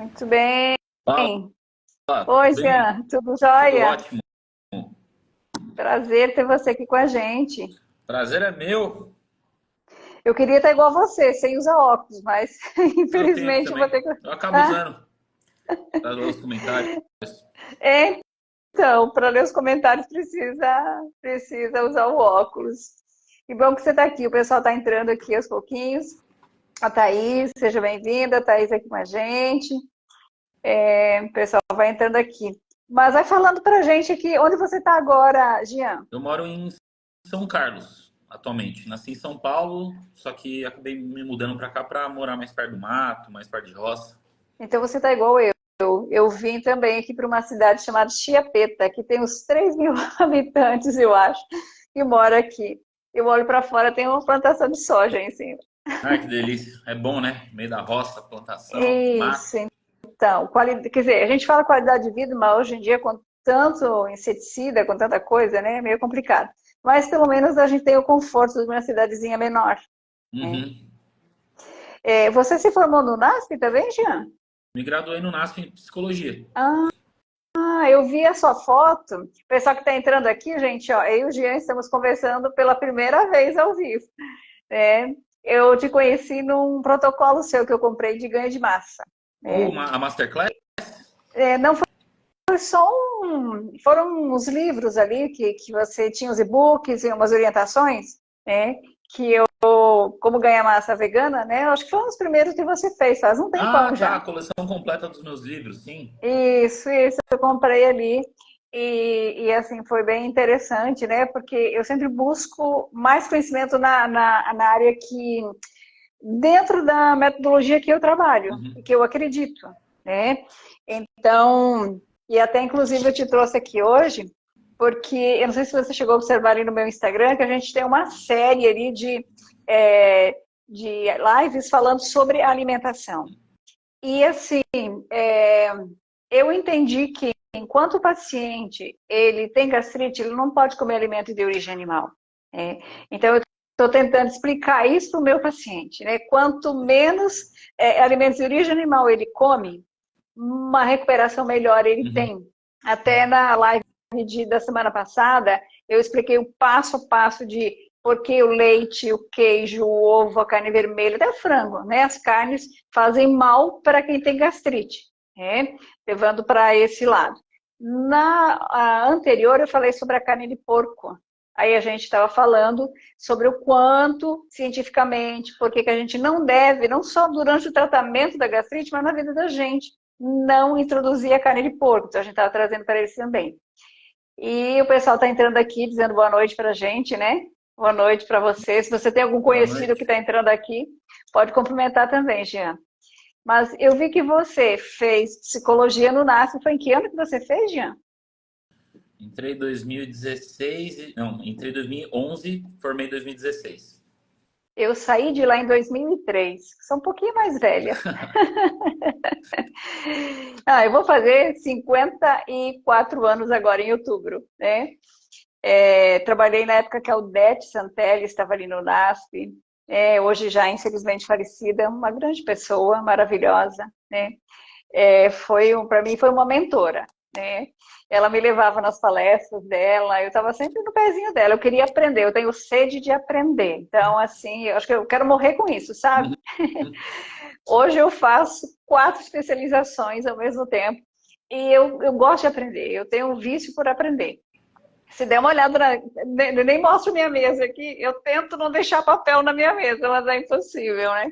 Muito bem. Fala, tudo Oi, bem? Jean, tudo Tudo jóia? ótimo. Prazer ter você aqui com a gente. Prazer é meu. Eu queria estar igual a você, sem usar óculos, mas Eu tento infelizmente eu vou também. ter que. Eu acabo Ah, usando para ler os comentários. é, então, para ler os comentários precisa usar o óculos. E bom que você está aqui, o pessoal está entrando aqui aos pouquinhos. A Thaís, seja bem-vinda, a Thaís aqui com a gente. O pessoal vai entrando aqui. Mas vai falando para a gente aqui, onde você está agora, Jean? Eu moro em São Carlos atualmente. Nasci em São Paulo, só que acabei me mudando para cá para morar mais perto do mato, mais perto de roça. Então você está igual eu. Eu vim também aqui para uma cidade chamada Chiapeta, que tem uns 3.000 habitantes, eu acho, e moro aqui. Eu olho para fora, tem uma plantação de soja em cima. Ai, que delícia. É bom, né? Meio da roça, plantação, Isso, mato. então, quer dizer, a gente fala qualidade de vida, mas hoje em dia, com tanto inseticida, com tanta coisa, né, é meio complicado. Mas pelo menos a gente tem o conforto de uma cidadezinha menor. Né? Uhum. Você se formou no NASP também, Jean? Me graduei no NASP em psicologia. Eu vi a sua foto. O pessoal que está entrando aqui, gente, ó, eu e o Jean estamos conversando pela primeira vez ao vivo. Né? Eu te conheci num protocolo seu que eu comprei de ganho de massa. Ou Né? a Masterclass? Não foi só foram uns livros ali que você tinha os e-books e umas orientações, né? Que eu, como ganhar massa vegana, né? Eu acho que foi um dos primeiros que você fez, faz um Ah, tempão tá. A já. coleção completa dos meus livros, sim. Isso, eu comprei ali. Assim, foi bem interessante, né? Porque eu sempre busco mais conhecimento na área que, dentro da metodologia que eu trabalho e Uhum. que eu acredito, né? Então, e até inclusive eu te trouxe aqui hoje, porque eu não sei se você chegou a observar ali no meu Instagram, que a gente tem uma série ali de lives falando sobre alimentação. E assim, é, eu entendi que enquanto o paciente ele tem gastrite, ele não pode comer alimento de origem animal. Né? Então, eu estou tentando explicar isso para o meu paciente. Né? Quanto menos alimentos de origem animal ele come, uma recuperação melhor ele Uhum. tem. Até na live da semana passada, eu expliquei o passo a passo de por que o leite, o queijo, o ovo, a carne vermelha, até o frango, né? As carnes fazem mal para quem tem gastrite, né? Levando para esse lado. Na anterior, eu falei sobre a carne de porco. Aí a gente estava falando sobre o quanto, cientificamente, por que a gente não deve, não só durante o tratamento da gastrite, mas na vida da gente, não introduzir a carne de porco. Então a gente estava trazendo para eles também. E o pessoal está entrando aqui dizendo boa noite para a gente, né? Boa noite para você. Se você tem algum Boa conhecido que noite. está entrando aqui, pode cumprimentar também, Jean. Mas eu vi que você fez psicologia no NASP. Foi em que ano que você fez, Jean? Entrei em 2016, não, entrei em 2011, formei em 2016. Eu saí de lá em 2003. Sou um pouquinho mais velha. Eu vou fazer 54 anos agora em outubro, né? Trabalhei na época que a Odete Santelli estava ali no NASP, hoje já infelizmente falecida, uma grande pessoa, maravilhosa, né? Para mim foi uma mentora, né? Ela me levava nas palestras dela, eu estava sempre no pezinho dela, eu queria aprender, eu tenho sede de aprender, então assim, eu acho que eu quero morrer com isso, sabe? Uhum. Hoje eu faço 4 especializações ao mesmo tempo e eu gosto de aprender, eu tenho um vício por aprender. Se der uma olhada, nem mostro minha mesa aqui, eu tento não deixar papel na minha mesa, mas é impossível, né?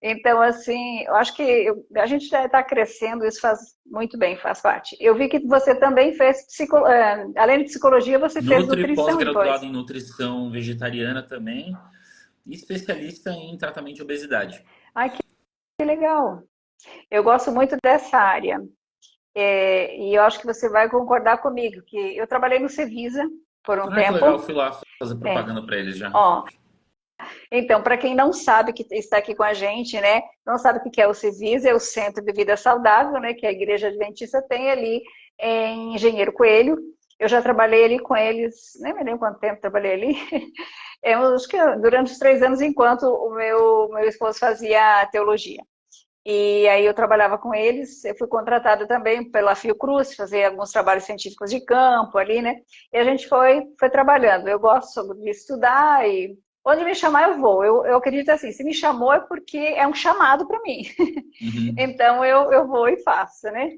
Então, assim, eu acho que a gente já está crescendo, isso faz muito bem, faz parte. Eu vi que você também fez, além de psicologia, você fez Nutri, nutrição pós-graduado depois. em nutrição vegetariana também, e especialista em tratamento de obesidade. Ai, que legal. Eu gosto muito dessa área. E eu acho que você vai concordar comigo, que eu trabalhei no Cevisa por um Ah, que legal, tempo. fui lá fazer É, propaganda para eles já. ó, então, para quem não sabe que está aqui com a gente, né, não sabe o que é o Cevisa, é o Centro de Vida Saudável, né, que a Igreja Adventista tem ali em Engenheiro Coelho. Eu já trabalhei ali com eles, nem me lembro quanto tempo trabalhei ali. Acho que durante os 3 anos, enquanto o meu esposo fazia teologia. E aí eu trabalhava com eles, eu fui contratada também pela Fiocruz, fazer alguns trabalhos científicos de campo ali, né? E a gente foi trabalhando. Eu gosto de estudar e onde me chamar eu vou. Eu acredito assim, se me chamou é porque é um chamado para mim. Uhum. Então eu vou e faço, né?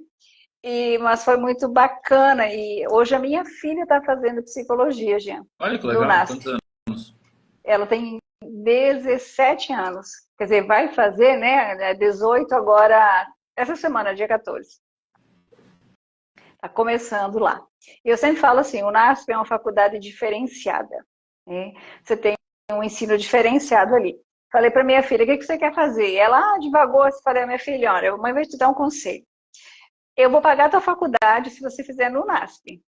Mas foi muito bacana. E hoje a minha filha está fazendo psicologia, Jean, Olha que no legal. NASP. Quantos anos? Ela tem 17 anos. Quer dizer, vai fazer, né? 18 agora, essa semana, dia 14. Está começando lá. E eu sempre falo assim, o NASP é uma faculdade diferenciada, né? Você tem um ensino diferenciado ali. Falei para minha filha, o que você quer fazer? Ela divagou, falei, minha filha, olha, a mãe vai te dar um conselho. Eu vou pagar a tua faculdade se você fizer no NASP.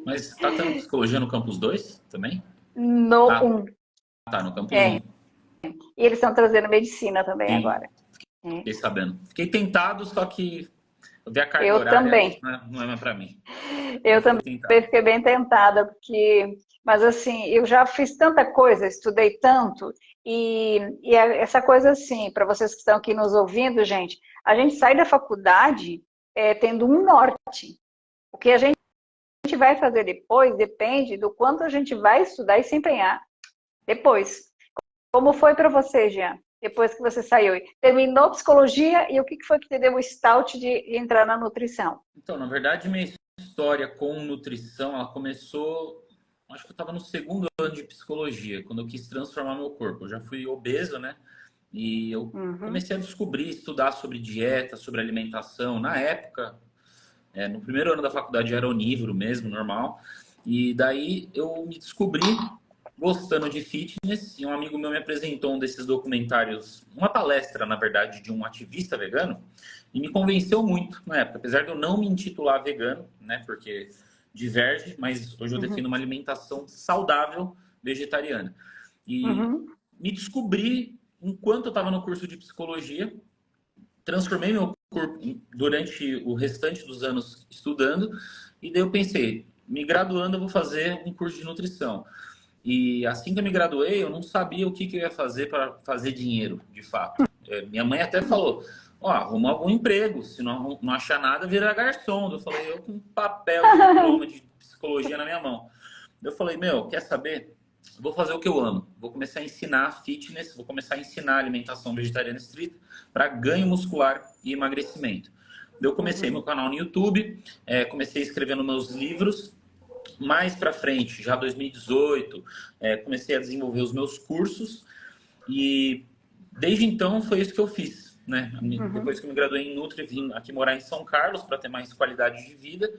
Mas está tendo psicologia no campus 2 também? No Ah, 1. tá, no campus É. um. E eles estão trazendo medicina também Sim, agora. É. fiquei sabendo. Fiquei tentado, só que eu vi a carga Eu horária, também. não é mais para mim. Aí Eu eu fiquei também tentado. fiquei bem tentada, porque... Mas assim, eu já fiz tanta coisa, estudei tanto, essa coisa assim, para vocês que estão aqui nos ouvindo, gente, a gente sai da faculdade tendo um norte. O que a gente vai fazer depois depende do quanto a gente vai estudar e se empenhar depois. Como foi para você, Jean? Depois que você saiu, terminou psicologia e o que foi que te deu o start de entrar na nutrição? Então, na verdade, minha história com nutrição, ela começou, acho que eu estava no segundo ano de psicologia, quando eu quis transformar meu corpo. Eu já fui obeso, né? E eu Uhum, comecei a descobrir, estudar sobre dieta, sobre alimentação. Na época, no primeiro ano da faculdade, eu era onívoro mesmo, normal. E daí eu me descobri gostando de fitness e um amigo meu me apresentou um desses documentários, uma palestra, na verdade, de um ativista vegano e me convenceu muito na época, apesar de eu não me intitular vegano, né, porque diverge, mas hoje eu uhum, defino uma alimentação saudável vegetariana. E uhum, me descobri enquanto eu estava no curso de psicologia, transformei meu corpo durante o restante dos anos estudando e daí eu pensei, me graduando eu vou fazer um curso de nutrição. E assim que eu me graduei, eu não sabia o que eu ia fazer para fazer dinheiro, de fato. Minha mãe até falou, ó, arruma algum emprego, se não achar nada, vira garçom. Eu falei, eu com papel de diploma de psicologia na minha mão. Eu falei, meu, quer saber? Vou fazer o que eu amo. Vou começar a ensinar fitness, vou começar a ensinar alimentação vegetariana estrita para ganho muscular e emagrecimento. Eu comecei meu uhum, canal no YouTube, comecei escrevendo meus livros. Mais para frente, já 2018, comecei a desenvolver os meus cursos e desde então foi isso que eu fiz, né? uhum, Depois que eu me graduei em Nutri, vim aqui morar em São Carlos para ter mais qualidade de vida.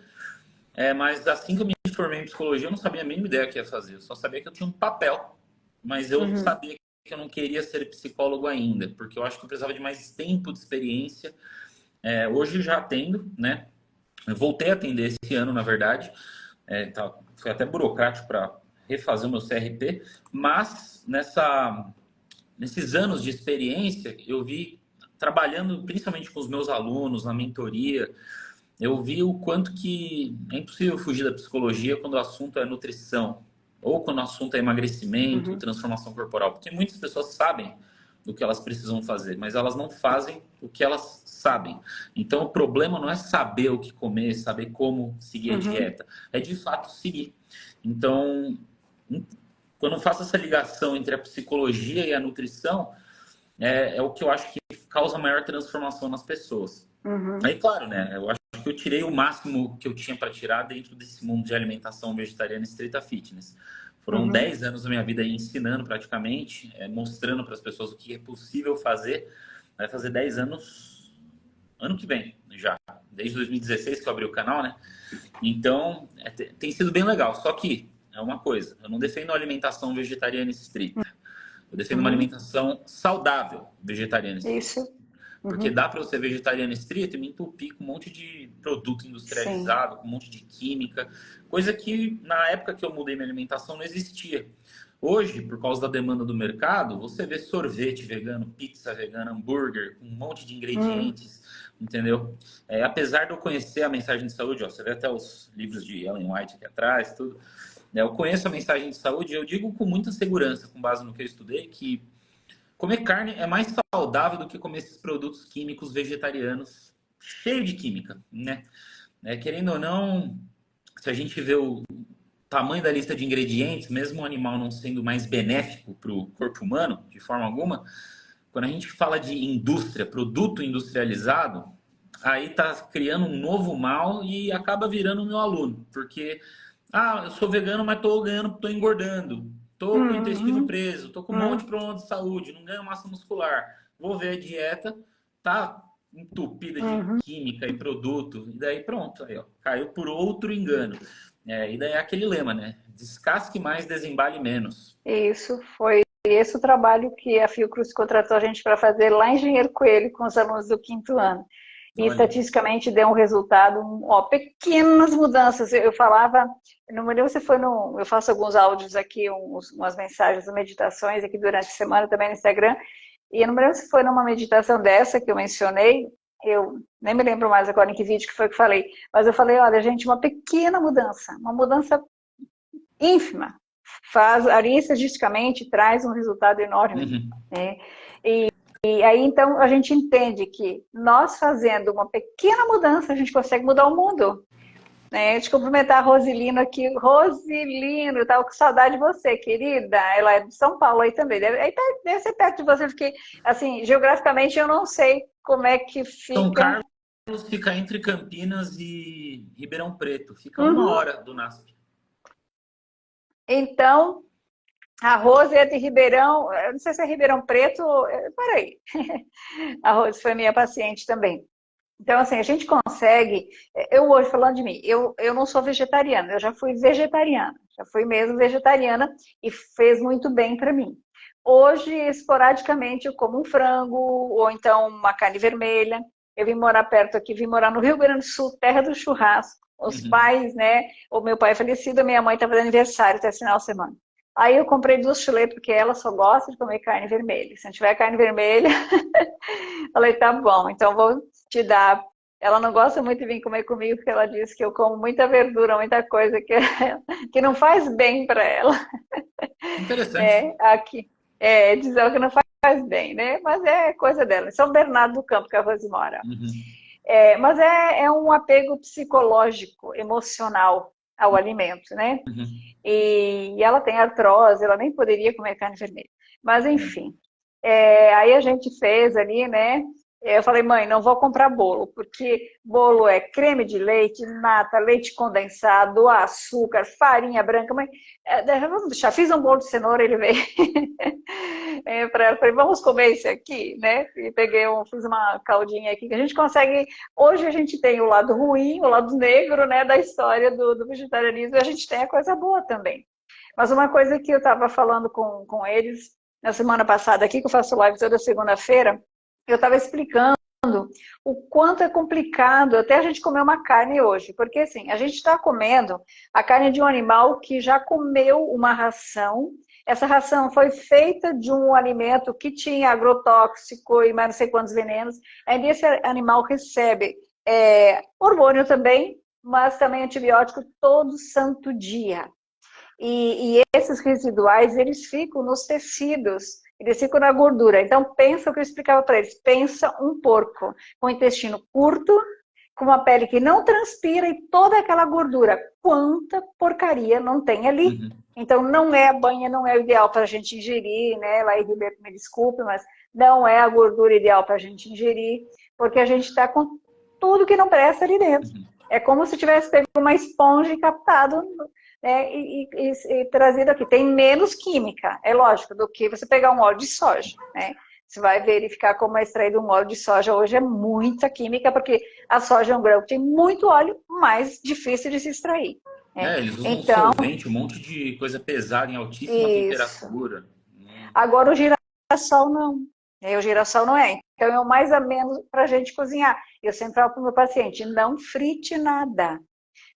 Mas assim que eu me formei em psicologia, eu não sabia a mínima ideia que ia fazer. Eu só sabia que eu tinha um papel, mas eu uhum, sabia que eu não queria ser psicólogo ainda, porque eu acho que eu precisava de mais tempo de experiência. Hoje já atendo, né? Eu voltei a atender esse ano, na verdade. Foi até burocrático para refazer o meu CRP, mas nesses anos de experiência, eu vi, trabalhando principalmente com os meus alunos, na mentoria, eu vi o quanto que é impossível fugir da psicologia quando o assunto é nutrição, ou quando o assunto é emagrecimento, uhum, transformação corporal, porque muitas pessoas sabem do que elas precisam fazer, mas elas não fazem o que elas sabem. Então, o problema não é saber o que comer, saber como seguir a uhum, dieta, é de fato seguir. Então, quando eu faço essa ligação entre a psicologia e a nutrição, é o que eu acho que causa maior transformação nas pessoas. uhum, Aí, claro, né? Eu acho que eu tirei o máximo que eu tinha para tirar dentro desse mundo de alimentação vegetariana e street fitness. Foram uhum, 10 anos da minha vida aí ensinando praticamente, mostrando para as pessoas o que é possível fazer. Vai fazer 10 anos ano que vem, já. Desde 2016 que eu abri o canal, né? Então, tem sido bem legal. Só que, é uma coisa, eu não defendo uma alimentação vegetariana estrita. Eu defendo uma uhum. alimentação saudável vegetariana estrita. Isso. Porque Uhum. dá para você vegetariano estrito e me entupir com um monte de produto Sim. industrializado, com um monte de química, coisa que na época que eu mudei minha alimentação não existia. Hoje, por causa da demanda do mercado, você vê sorvete vegano, pizza vegana, hambúrguer, com um monte de Hum. ingredientes, entendeu? Apesar de eu conhecer a mensagem de saúde, ó, você vê até os livros de Ellen White aqui atrás, tudo. Eu conheço a mensagem de saúde e eu digo com muita segurança, com base no que eu estudei, que Comer carne é mais saudável do que comer esses produtos químicos vegetarianos, cheio de química, né? Querendo ou não, se a gente vê o tamanho da lista de ingredientes, mesmo o animal não sendo mais benéfico para o corpo humano, de forma alguma, quando a gente fala de indústria, produto industrializado, aí está criando um novo mal e acaba virando o meu aluno, porque eu sou vegano, mas estou engordando, estou com o intestino Uhum, preso, estou com um monte de uhum, problema de saúde, não ganho massa muscular. Vou ver a dieta, tá entupida de uhum. química e produto, e daí pronto, aí, ó, caiu por outro engano. E daí é aquele lema, né? Descasque mais, desembale menos. Isso foi esse o trabalho que a Fiocruz contratou a gente para fazer lá em Engenheiro Coelho com os alunos do quinto ano. E Olha. estatisticamente deu um resultado, ó, pequenas mudanças. Eu falava, não me lembro se foi no. Eu faço alguns áudios aqui, umas mensagens, meditações aqui durante a semana também no Instagram. E eu não me lembro se foi numa meditação dessa que eu mencionei, eu nem me lembro mais agora em que vídeo que foi que falei, mas eu falei, olha, gente, uma mudança ínfima, faz, ali estatisticamente traz um resultado enorme, Uhum. né? E aí, então, a gente entende que nós fazendo uma pequena mudança, a gente consegue mudar o mundo. Né? De cumprimentar a Rosilino aqui. Rosilino, tava com saudade de você, querida. Ela é de São Paulo aí também. Deve ser perto de você, porque, assim, geograficamente eu não sei como é que São fica. Carlos fica entre Campinas e Ribeirão Preto. Fica uma Uhum. hora do NASP. Então, a Rose é de Ribeirão, eu não sei se é Ribeirão Preto, peraí. A Rose foi minha paciente também. Então, assim, a gente consegue. Eu hoje, falando de mim, eu não sou vegetariana, eu já fui vegetariana, já fui mesmo vegetariana e fez muito bem para mim. Hoje, esporadicamente, eu como um frango ou então uma carne vermelha. Eu vim morar perto aqui, vim morar no Rio Grande do Sul, terra do churrasco. Os Uhum. pais, né? O meu pai é falecido, a minha mãe estava de aniversário até final de semana. Aí eu comprei duas chulé porque ela só gosta de comer carne vermelha. Se não tiver carne vermelha, falei, tá bom, então vou te dar. Ela não gosta muito de vir comer comigo porque ela diz que eu como muita verdura, muita coisa que, que não faz bem para ela, Interessante. né? Aqui, diz ela que não faz bem, né? Mas é coisa dela. São Bernardo do Campo que a Rose mora. Uhum. Mas é um apego psicológico, emocional ao alimento, né? Uhum. E ela tem artrose, ela nem poderia comer carne vermelha. Mas É. enfim, aí a gente fez ali, né? Eu falei, mãe, não vou comprar bolo, porque bolo é creme de leite, nata, leite condensado, açúcar, farinha branca. Mãe, vamos deixar. Fiz um bolo de cenoura, ele veio para ela. Falei, vamos comer esse aqui, né? E fiz uma caldinha aqui que a gente consegue. Hoje a gente tem o lado ruim, o lado negro, né, da história do vegetarianismo, e a gente tem a coisa boa também. Mas uma coisa que eu estava falando com eles na semana passada aqui, que eu faço live toda segunda-feira, eu estava explicando o quanto é complicado até a gente comer uma carne hoje. Porque assim, a gente está comendo a carne de um animal que já comeu uma ração. Essa ração foi feita de um alimento que tinha agrotóxico e mais não sei quantos venenos. Aí esse animal recebe hormônio também, mas também antibiótico todo santo dia. E esses residuais, eles ficam nos tecidos, eles ficam na gordura. Então, pensa o que eu explicava para eles. Pensa um porco com o intestino curto, com uma pele que não transpira e toda aquela gordura. Quanta porcaria não tem ali. Uhum. Então, não é a banha, não é o ideal para a gente ingerir, né? Lá em Ribeiro, me desculpe, mas não é a gordura ideal para a gente ingerir, porque a gente está com tudo que não presta ali dentro. Uhum. É como se tivesse pego uma esponja e captado, né, e trazido aqui. Tem menos química, é lógico, do que você pegar um óleo de soja, né? Você vai verificar como é extraído um óleo de soja. Hoje é muita química, porque a soja é um grão que tem muito óleo, mais difícil de se extrair. Né? Eles usam Então, solvente, um monte de coisa pesada em altíssima isso. temperatura. Agora o girassol não. O girassol não é. Então é o mais a menos para a gente cozinhar. Eu sempre falo para o meu paciente, não frite nada.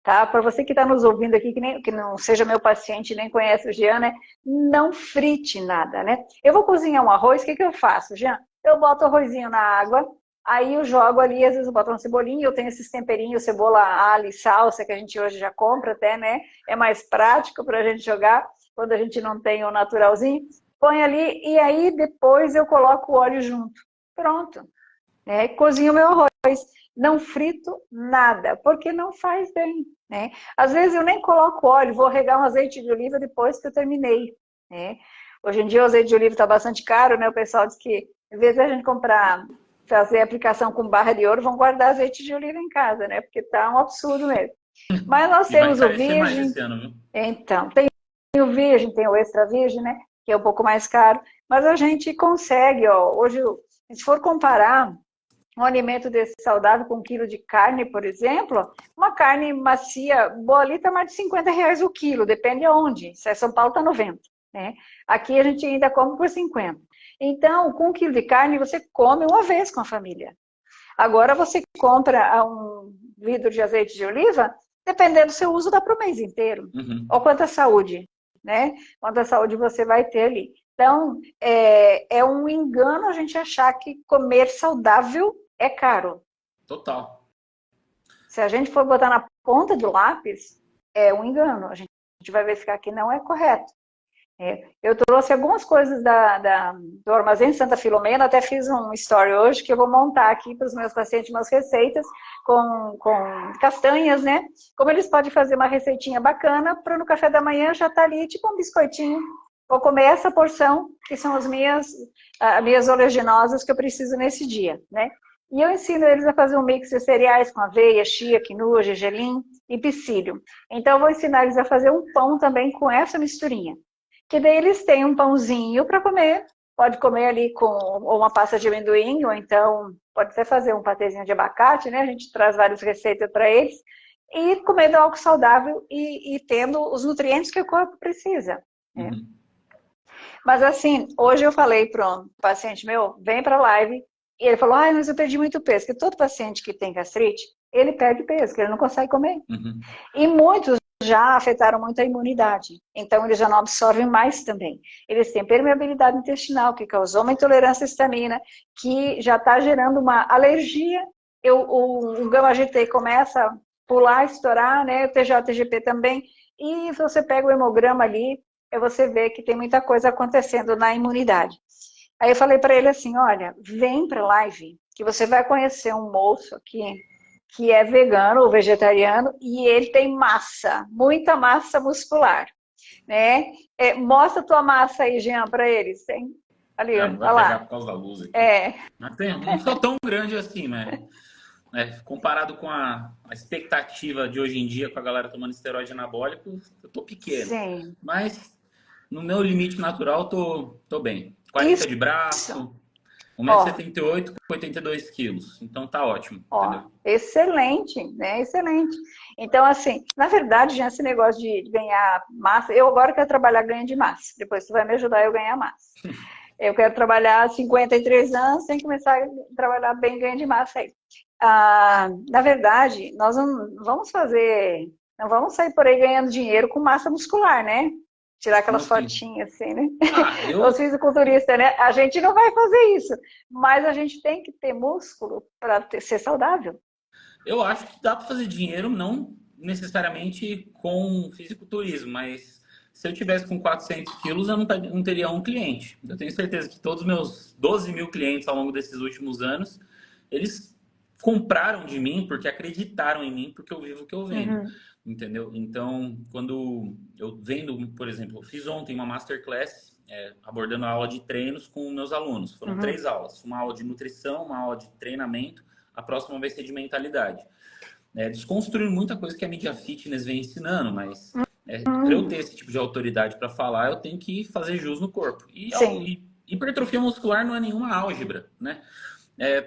Tá? Para você que está nos ouvindo aqui, que não seja meu paciente, nem conhece o Jean, né? Não frite nada, né? Eu vou cozinhar um arroz, o que eu faço, Jean? Eu boto o arrozinho na água, aí eu jogo ali, às vezes eu boto uma cebolinha, eu tenho esses temperinhos, cebola, alho e salsa, que a gente hoje já compra até, né? É mais prático para a gente jogar, quando a gente não tem o naturalzinho. põe ali e aí depois eu coloco o óleo junto. Pronto. Né? Cozinho meu arroz. Não frito nada, porque não faz bem. Né? Às vezes eu nem coloco óleo, vou regar um azeite de oliva depois que eu terminei. Né? Hoje em dia o azeite de oliva está bastante caro, né? O pessoal diz que, em vez de a gente comprar, fazer aplicação com barra de ouro, vão guardar azeite de oliva em casa, né? Porque tá um absurdo mesmo. Mas nós E vai temos o encarecer mais virgem, esse ano, viu? então, tem o virgem, tem o extra virgem, né? Que é um pouco mais caro, mas a gente consegue, ó, hoje, se for comparar um alimento desse saudável com 1 quilo de carne, por exemplo, uma carne macia, boa ali, tá mais de R$ 50 o quilo, depende aonde. Se é São Paulo, tá 90, né? Aqui a gente ainda come por 50. Então, com 1 quilo de carne, você come uma vez com a família. Agora, você compra um vidro de azeite de oliva, dependendo do seu uso, dá para o mês inteiro. Uhum. Ou quanta saúde, né? Quanta saúde você vai ter ali. Então, é um engano a gente achar que comer saudável é caro. Total. Se a gente for botar na ponta do lápis, é um engano. A gente vai verificar que não é correto. Eu trouxe algumas coisas do Armazém de Santa Filomena, até fiz um story hoje que eu vou montar aqui para os meus pacientes umas receitas com castanhas, né? Como eles podem fazer uma receitinha bacana para no café da manhã já estar ali, tipo um biscoitinho. Vou comer essa porção, que são as minhas oleaginosas que eu preciso nesse dia, né? E eu ensino eles a fazer um mix de cereais com aveia, chia, quinoa, gergelim e psyllium. Então, eu vou ensinar eles a fazer um pão também com essa misturinha. Que daí eles têm um pãozinho para comer, pode comer ali com uma pasta de amendoim, ou então pode até fazer um patezinho de abacate, né? A gente traz várias receitas para eles, e comendo algo saudável e tendo os nutrientes que o corpo precisa. Né? Uhum. Mas assim, hoje eu falei para um paciente meu, vem para a live, e ele falou, mas eu perdi muito peso, porque todo paciente que tem gastrite, ele perde peso, porque ele não consegue comer. Uhum. E muitos já afetaram muito a imunidade, então eles já não absorvem mais também. Eles têm permeabilidade intestinal, que causou uma intolerância à histamina, que já está gerando uma alergia. O gama-GT começa a pular, estourar, né? O TJ-TGP também, e você pega o hemograma ali, você vê que tem muita coisa acontecendo na imunidade. Aí eu falei para ele assim, olha, vem para a live, que você vai conhecer um moço aqui, que é vegano ou vegetariano, e ele tem massa, muita massa muscular, né? Mostra tua massa aí, Jean, para eles. Tem? Ali, Não vai olha pegar lá. por causa da luz aqui. Mas não sou tão grande assim, né? Comparado com a expectativa de hoje em dia, com a galera tomando esteroide anabólico, eu tô pequeno. Sim. Mas no meu limite natural, tô bem. 40 Isso. de braço, 1,78 m com 82 quilos. Então tá ótimo, entendeu? Excelente, né? Excelente. Então, assim, na verdade, já esse negócio de ganhar massa, eu agora quero trabalhar ganho de massa. Depois tu vai me ajudar eu ganhar massa. Eu quero trabalhar 53 anos, sem começar a trabalhar bem ganho de massa aí. Na verdade, nós não vamos sair por aí ganhando dinheiro com massa muscular, né? Tirar aquelas fotinhas assim, né? Os fisiculturistas, né? A gente não vai fazer isso, mas a gente tem que ter músculo para ser saudável. Eu acho que dá para fazer dinheiro, não necessariamente com fisiculturismo, mas se eu tivesse com 400 quilos, eu não teria um cliente. Eu tenho certeza que todos os meus 12 mil clientes ao longo desses últimos anos, eles compraram de mim porque acreditaram em mim, porque eu vivo o que eu vendo. Uhum. Entendeu? Então, quando eu vendo, por exemplo, eu fiz ontem uma masterclass abordando a aula de treinos com meus alunos. Foram 3 aulas. Uma aula de nutrição, uma aula de treinamento, a próxima vai ser de mentalidade. Eles construíram muita coisa que a mídia fitness vem ensinando, mas para eu ter esse tipo de autoridade para falar, eu tenho que fazer jus no corpo. E hipertrofia muscular não é nenhuma álgebra, né?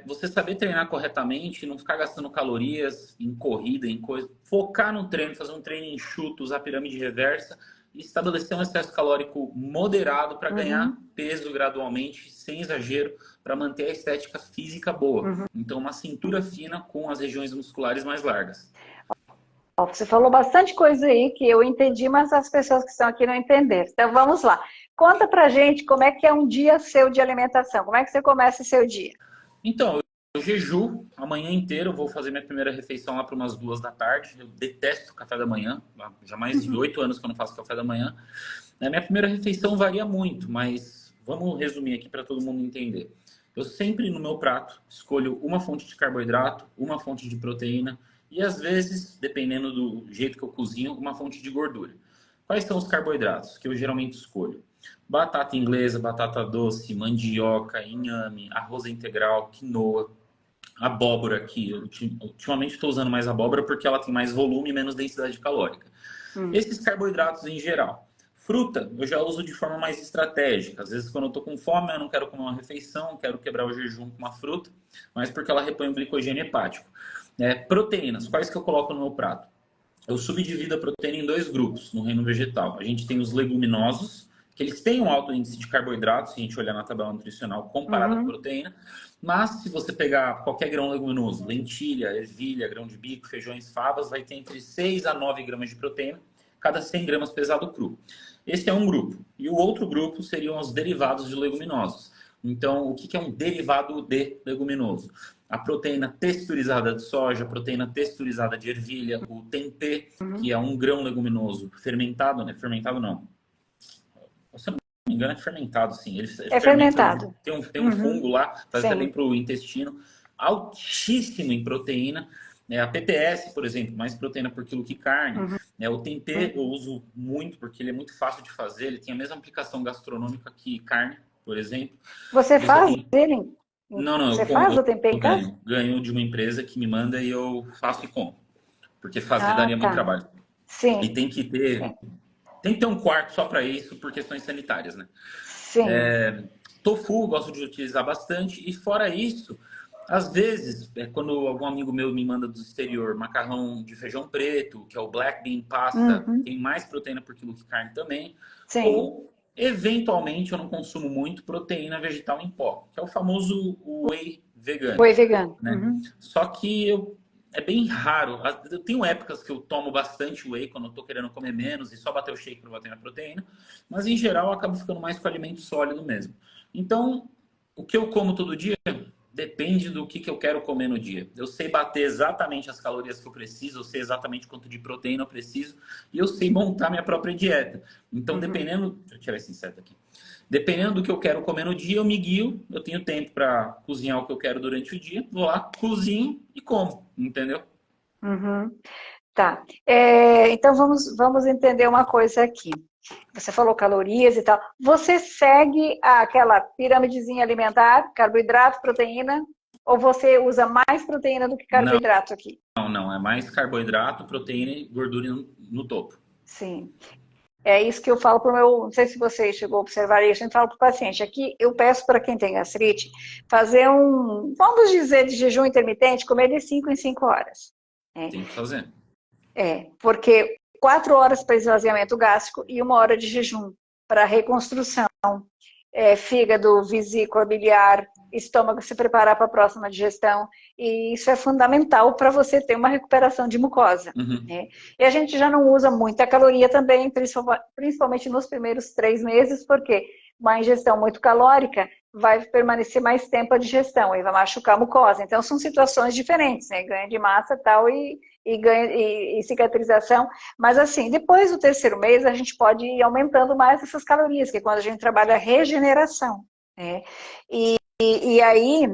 Você saber treinar corretamente, não ficar gastando calorias em corrida, em coisa, focar no treino, fazer um treino enxuto, usar pirâmide reversa e estabelecer um excesso calórico moderado para ganhar peso gradualmente, sem exagero, para manter a estética física boa. Então, uma cintura fina com as regiões musculares mais largas. Você falou bastante coisa aí que eu entendi, mas as pessoas que estão aqui não entenderam. Então, vamos lá. Conta pra gente como é que é um dia seu de alimentação. Como é que você começa o seu dia? Então, eu jejuo a manhã inteira, eu vou fazer minha primeira refeição lá para umas 2 da tarde. Eu detesto café da manhã, já mais de 8 anos que eu não faço café da manhã. A minha primeira refeição varia muito, mas vamos resumir aqui para todo mundo entender. Eu sempre no meu prato escolho uma fonte de carboidrato, uma fonte de proteína e às vezes, dependendo do jeito que eu cozinho, uma fonte de gordura. Quais são os carboidratos que eu geralmente escolho? Batata inglesa, batata doce, mandioca, inhame, arroz integral, quinoa, abóbora, que ultimamente estou usando mais abóbora porque ela tem mais volume e menos densidade calórica. Esses carboidratos em geral. Fruta, eu já uso de forma mais estratégica. Às vezes, quando eu estou com fome, eu não quero comer uma refeição, quero quebrar o jejum com uma fruta, mas porque ela repõe o glicogênio hepático. Proteínas, quais que eu coloco no meu prato? Eu subdivido a proteína em dois grupos no reino vegetal. A gente tem os leguminosos, que eles têm um alto índice de carboidratos, se a gente olhar na tabela nutricional comparado à proteína, mas se você pegar qualquer grão leguminoso, lentilha, ervilha, grão de bico, feijões, favas, vai ter entre 6 a 9 gramas de proteína, cada 100 gramas pesado cru. Esse é um grupo. E o outro grupo seriam os derivados de leguminosos. Então, o que é um derivado de leguminoso? A proteína texturizada de soja, a proteína texturizada de ervilha, o tempê, que é um grão leguminoso fermentado, né? Fermentado não. Se eu não me engano, é fermentado, sim. Ele É fermentado. Tem um fungo lá, faz até bem para o intestino. Altíssimo em proteína. A PPS, por exemplo, mais proteína por quilo que carne. O tempê eu uso muito porque ele é muito fácil de fazer. Ele tem a mesma aplicação gastronômica que carne, por exemplo. Você faz ele? Não, você faz o tempê em casa? Ganho de uma empresa que me manda e eu faço e como. Porque fazer daria muito trabalho. Sim. E tem que ter um quarto só para isso por questões sanitárias, né? Sim. Tofu, gosto de utilizar bastante. E fora isso, às vezes, quando algum amigo meu me manda do exterior macarrão de feijão preto, que é o black bean pasta, tem mais proteína por quilo que carne também. Sim. Ou, eventualmente, eu não consumo muito proteína vegetal em pó, que é o famoso whey vegano. Whey vegano. Né? Só que é bem raro. Eu tenho épocas que eu tomo bastante whey quando eu tô querendo comer menos e só bater o shake para bater na proteína. Mas, em geral, eu acabo ficando mais com alimento sólido mesmo. Então, o que eu como todo dia depende do que eu quero comer no dia. Eu sei bater exatamente as calorias que eu preciso, eu sei exatamente quanto de proteína eu preciso e eu sei montar minha própria dieta. Então, dependendo... Deixa eu tirar esse inseto aqui. Dependendo do que eu quero comer no dia, eu me guio. Eu tenho tempo para cozinhar o que eu quero durante o dia. Vou lá, cozinho e como. Entendeu? Tá. Então, vamos entender uma coisa aqui. Você falou calorias e tal. Você segue aquela piramidezinha alimentar, carboidrato, proteína, ou você usa mais proteína do que carboidrato aqui? Não. É mais carboidrato, proteína e gordura no topo. Sim. É isso que eu falo para o meu... Não sei se você chegou a observar isso, a gente fala para o paciente. Aqui eu peço para quem tem gastrite fazer vamos dizer, de jejum intermitente, comer de 5 em 5 horas. Tem que fazer. Porque 4 horas para esvaziamento gástrico e 1 hora de jejum para reconstrução. Fígado, vesícula, biliar, estômago se preparar para a próxima digestão. E isso é fundamental para você ter uma recuperação de mucosa. E a gente já não usa muita caloria também, principalmente nos primeiros 3 meses, porque uma ingestão muito calórica vai permanecer mais tempo a digestão e vai machucar a mucosa. Então, são situações diferentes, né? Ganho de massa tal e cicatrização. Mas, assim, depois do 3º mês, a gente pode ir aumentando mais essas calorias, que é quando a gente trabalha a regeneração. E aí,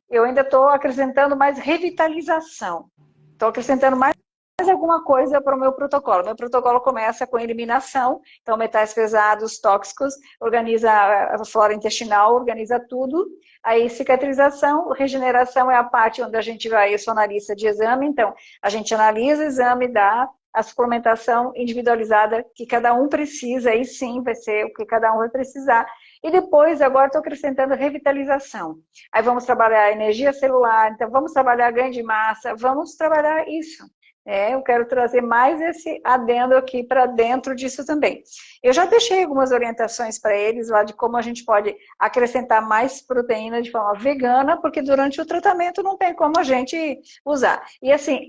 eu ainda estou acrescentando mais revitalização. Estou acrescentando mais alguma coisa para o meu protocolo. Meu protocolo começa com eliminação, então metais pesados, tóxicos, organiza a flora intestinal, organiza tudo. Aí cicatrização, regeneração é a parte onde a gente vai, eu sou analista de exame, então a gente analisa o exame, dá a suplementação individualizada que cada um precisa, aí sim vai ser o que cada um vai precisar. E depois, agora estou acrescentando revitalização. Aí vamos trabalhar a energia celular, então vamos trabalhar ganho de massa, vamos trabalhar isso. Eu quero trazer mais esse adendo aqui para dentro disso também. Eu já deixei algumas orientações para eles lá de como a gente pode acrescentar mais proteína de forma vegana, porque durante o tratamento não tem como a gente usar. E assim,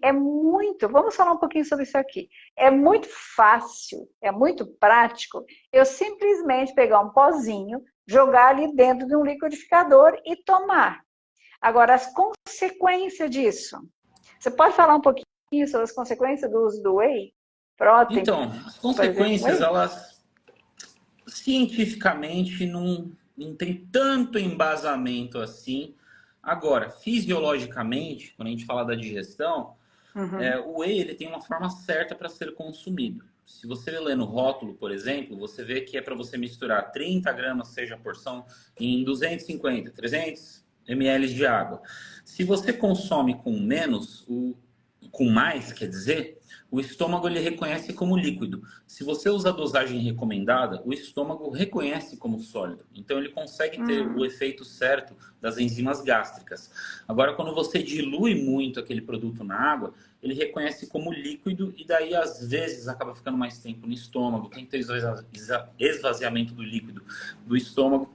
vamos falar um pouquinho sobre isso aqui. É muito fácil, é muito prático eu simplesmente pegar um pozinho, jogar ali dentro de um liquidificador e tomar. Agora, as consequências disso. Você pode falar um pouquinho sobre as consequências do uso do whey protein? Então, as consequências, elas cientificamente não tem tanto embasamento assim. Agora, fisiologicamente, quando a gente fala da digestão, o whey ele tem uma forma certa para ser consumido. Se você ler no rótulo, por exemplo, você vê que é para você misturar 30 gramas, seja a porção, em 250, 300 ml de água. Se você consome com menos, com mais, quer dizer, o estômago ele reconhece como líquido. Se você usa a dosagem recomendada, o estômago reconhece como sólido. Então ele consegue ter o efeito certo das enzimas gástricas. Agora, quando você dilui muito aquele produto na água, ele reconhece como líquido e daí às vezes acaba ficando mais tempo no estômago. Tem que ter esvaziamento do líquido do estômago.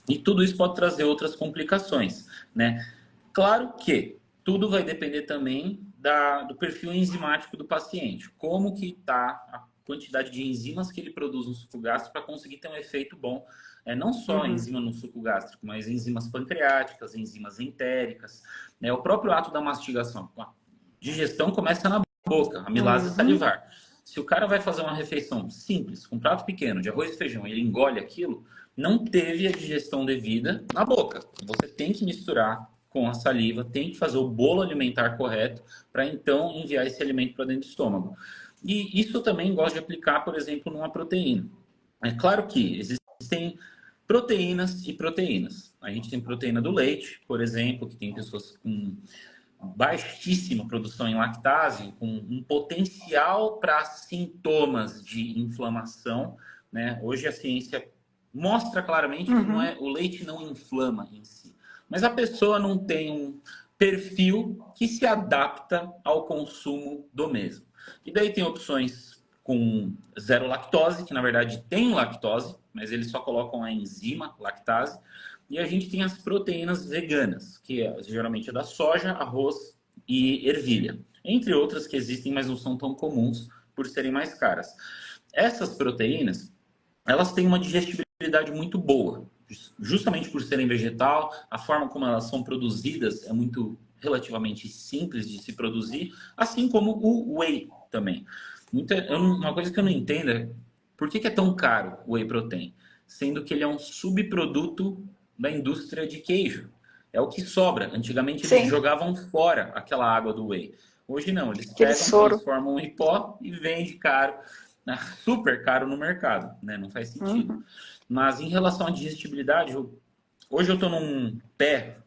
E tudo isso pode trazer outras complicações, né? Claro que tudo vai depender também do perfil enzimático do paciente. Como que está a quantidade de enzimas que ele produz no suco gástrico para conseguir ter um efeito bom. Não só enzima no suco gástrico, mas enzimas pancreáticas, enzimas entéricas. Né? O próprio ato da mastigação. A digestão começa na boca, a amilase salivar. Se o cara vai fazer uma refeição simples, com um prato pequeno de arroz e feijão, e ele engole aquilo, não teve a digestão devida na boca. Você tem que misturar com a saliva, tem que fazer o bolo alimentar correto para então enviar esse alimento para dentro do estômago. E isso eu também gosto de aplicar, por exemplo, numa proteína. É claro que existem proteínas e proteínas. A gente tem proteína do leite, por exemplo, que tem pessoas com baixíssima produção em lactase, com um potencial para sintomas de inflamação, né? Hoje a ciência mostra claramente que o leite não inflama em si. Mas a pessoa não tem um perfil que se adapta ao consumo do mesmo. E daí tem opções com zero lactose, que na verdade tem lactose, mas eles só colocam a enzima lactase. E a gente tem as proteínas veganas, que geralmente é da soja, arroz e ervilha. Entre outras que existem, mas não são tão comuns por serem mais caras. Essas proteínas, elas têm uma digestibilidade muito boa. Justamente por serem vegetal, a forma como elas são produzidas é muito relativamente simples de se produzir, assim como o whey também. Uma coisa que eu não entendo é por que é tão caro o whey protein, sendo que ele é um subproduto da indústria de queijo. É o que sobra. Antigamente eles jogavam fora aquela água do whey. Hoje não, eles pegam, transformam em pó e vendem caro, super caro no mercado, né? Não faz sentido. Mas em relação à digestibilidade, hoje eu estou num pé,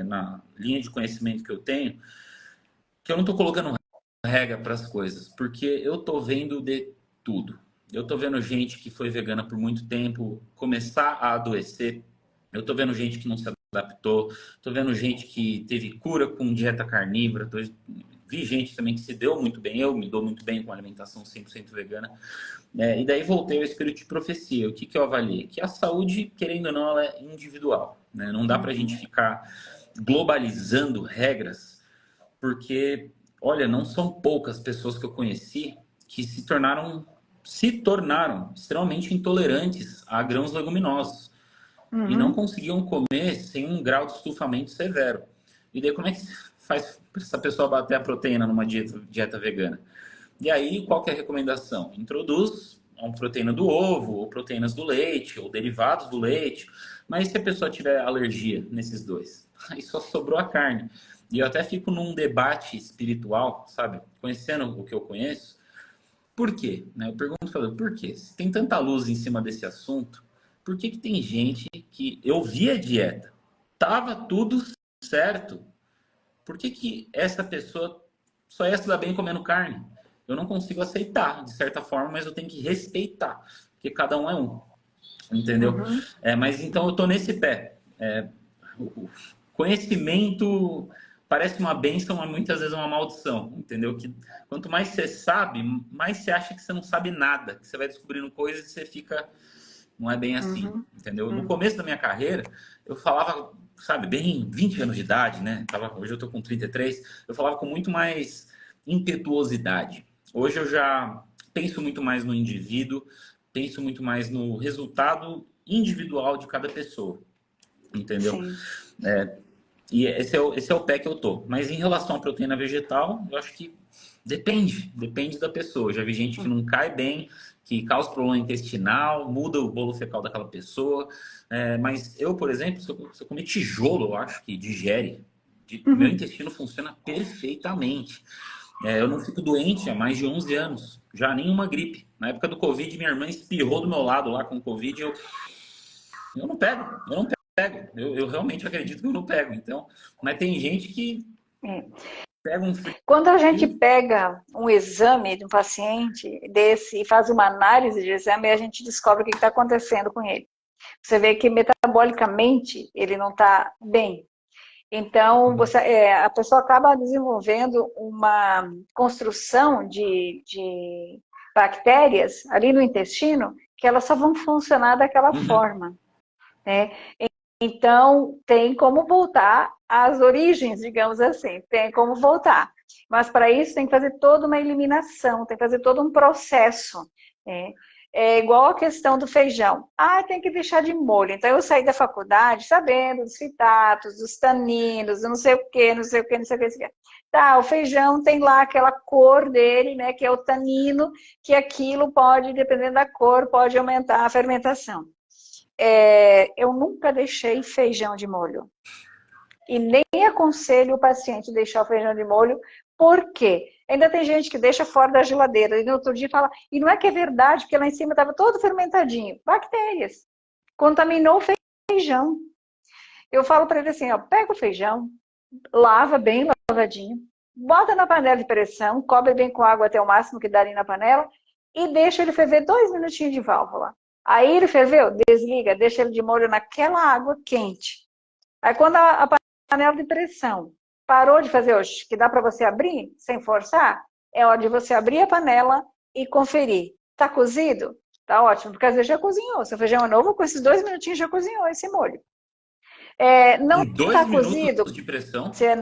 na linha de conhecimento que eu tenho, que eu não estou colocando regra para as coisas, porque eu estou vendo de tudo. Eu estou vendo gente que foi vegana por muito tempo começar a adoecer. Eu estou vendo gente que não se adaptou. Estou vendo gente que teve cura com dieta carnívora. Vi gente também que se deu muito bem. Eu me dou muito bem com alimentação 100% vegana. E daí voltei ao espírito de profecia. O que eu avaliei? Que a saúde, querendo ou não, ela é individual. Né? Não dá para a gente ficar globalizando regras, porque, olha, não são poucas pessoas que eu conheci que se tornaram extremamente intolerantes a grãos leguminosos. E não conseguiam comer sem um grau de estufamento severo. E daí como é que faz para essa pessoa bater a proteína numa dieta vegana? E aí, qual que é a recomendação? Introduz uma proteína do ovo, ou proteínas do leite, ou derivados do leite. Mas se a pessoa tiver alergia nesses dois? Aí só sobrou a carne. E eu até fico num debate espiritual, sabe? Conhecendo o que eu conheço. Por quê? Eu pergunto, por quê? Se tem tanta luz em cima desse assunto, por que tem gente que eu vi a dieta, tava tudo certo, por que essa pessoa só ia se dar bem comendo carne? Eu não consigo aceitar, de certa forma, mas eu tenho que respeitar, porque cada um é um, entendeu? Mas então eu tô nesse pé. O conhecimento parece uma bênção, mas muitas vezes é uma maldição, entendeu? Que quanto mais você sabe, mais você acha que você não sabe nada, que você vai descobrindo coisas e você fica... Não é bem assim, entendeu? No começo da minha carreira, eu falava, sabe, bem 20 anos de idade, né? Hoje eu tô com 33, eu falava com muito mais impetuosidade. Hoje eu já penso muito mais no indivíduo, penso muito mais no resultado individual de cada pessoa, entendeu? E esse é o pé que eu tô. Mas em relação à proteína vegetal, eu acho que depende da pessoa. Eu já vi gente que não cai bem, que causa problema intestinal, muda o bolo fecal daquela pessoa. Mas eu, por exemplo, se eu comer tijolo, eu acho que digere. Meu intestino funciona perfeitamente. Eu não fico doente há mais de 11 anos, já nenhuma gripe. Na época do Covid, minha irmã espirrou do meu lado lá com o Covid, eu não pego, eu não pego. Eu realmente acredito que eu não pego. Então, mas tem gente que É. pega um Quando a gente frio. pega um exame de um paciente desse e faz uma análise de exame, a gente descobre o que está acontecendo com ele. Você vê que metabolicamente ele não está bem. Então, a pessoa acaba desenvolvendo uma construção de bactérias ali no intestino que elas só vão funcionar daquela forma, né? Então, tem como voltar às origens, digamos assim, tem como voltar. Mas para isso tem que fazer toda uma eliminação, tem que fazer todo um processo, né? É igual a questão do feijão. Tem que deixar de molho. Então, eu saí da faculdade sabendo dos fitatos, dos taninos, do não sei o quê, não sei o quê, não sei o quê, não sei o quê. Tá, o feijão tem lá aquela cor dele, né, que é o tanino, que aquilo pode, dependendo da cor, pode aumentar a fermentação. Eu nunca deixei feijão de molho. E nem aconselho o paciente deixar o feijão de molho, porque ainda tem gente que deixa fora da geladeira e no outro dia fala, e não é que é verdade, porque lá em cima estava todo fermentadinho. Bactérias. Contaminou o feijão. Eu falo para ele assim, ó, pega o feijão, lava bem lavadinho, bota na panela de pressão, cobre bem com água até o máximo que dá ali na panela e deixa ele ferver 2 minutinhos de válvula. Aí ele ferveu, desliga, deixa ele de molho naquela água quente. Aí quando a panela de pressão parou de fazer hoje, que dá para você abrir sem forçar, é hora de você abrir a panela e conferir. Tá cozido? Tá ótimo, porque às vezes já cozinhou. Seu feijão é novo, com esses 2 minutinhos já cozinhou esse molho. Não Em dois tá minutos cozido, de pressão? se é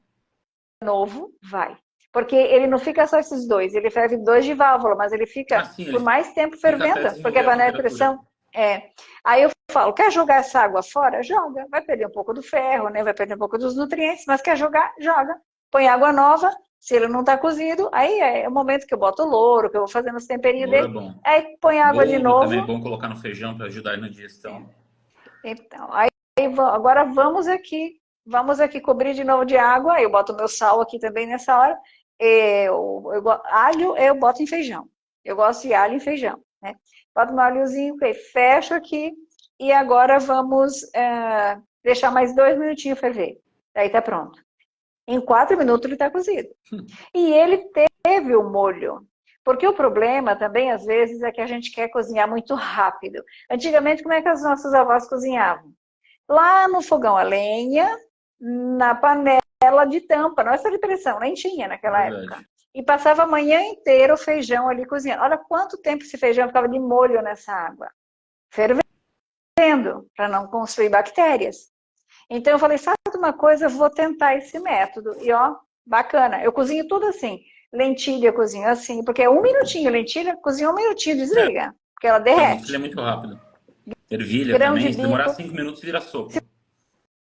novo, vai. Porque ele não fica só esses dois, ele ferve 2 de válvula, mas ele fica Assim, por ele mais tempo fica até fervendo, porque a desenvolver a panela de temperatura. pressão Aí eu falo, quer jogar essa água fora? Joga. Vai perder um pouco do ferro, né? Vai perder um pouco dos nutrientes, mas quer jogar? Joga. Põe água nova, se ele não está cozido, aí é o momento que eu boto o louro, que eu vou fazendo os temperinhos Louro é dele. bom. Aí põe água de Boldo também é novo. bom colocar no feijão para ajudar na digestão. Então, agora vamos aqui cobrir de novo de água. Eu boto meu sal aqui também nessa hora. Alho eu boto em feijão. Eu gosto de alho em feijão, né? Boto meu alhozinho, fecho aqui e agora vamos deixar mais 2 minutinhos ferver. Daí tá pronto. Em 4 minutos ele está cozido. E ele teve o molho. Porque o problema também, às vezes, é que a gente quer cozinhar muito rápido. Antigamente, como é que as nossas avós cozinhavam? Lá no fogão a lenha, na panela de tampa, não essa de pressão, nem tinha naquela época. Verdade. E passava a manhã inteira o feijão ali cozinhando. Olha quanto tempo esse feijão ficava de molho nessa água. Fervendo, para não construir bactérias. Então eu falei, sabe uma coisa, vou tentar esse método. E ó, bacana. Eu cozinho tudo assim. Lentilha eu cozinho assim, porque é 1 minutinho. Lentilha, cozinha 1 minutinho, desliga. Porque ela Lentilha é derrete. muito rápido. Ervilha Grão de também, se demorar bico. 5 minutos, vira sopa. Se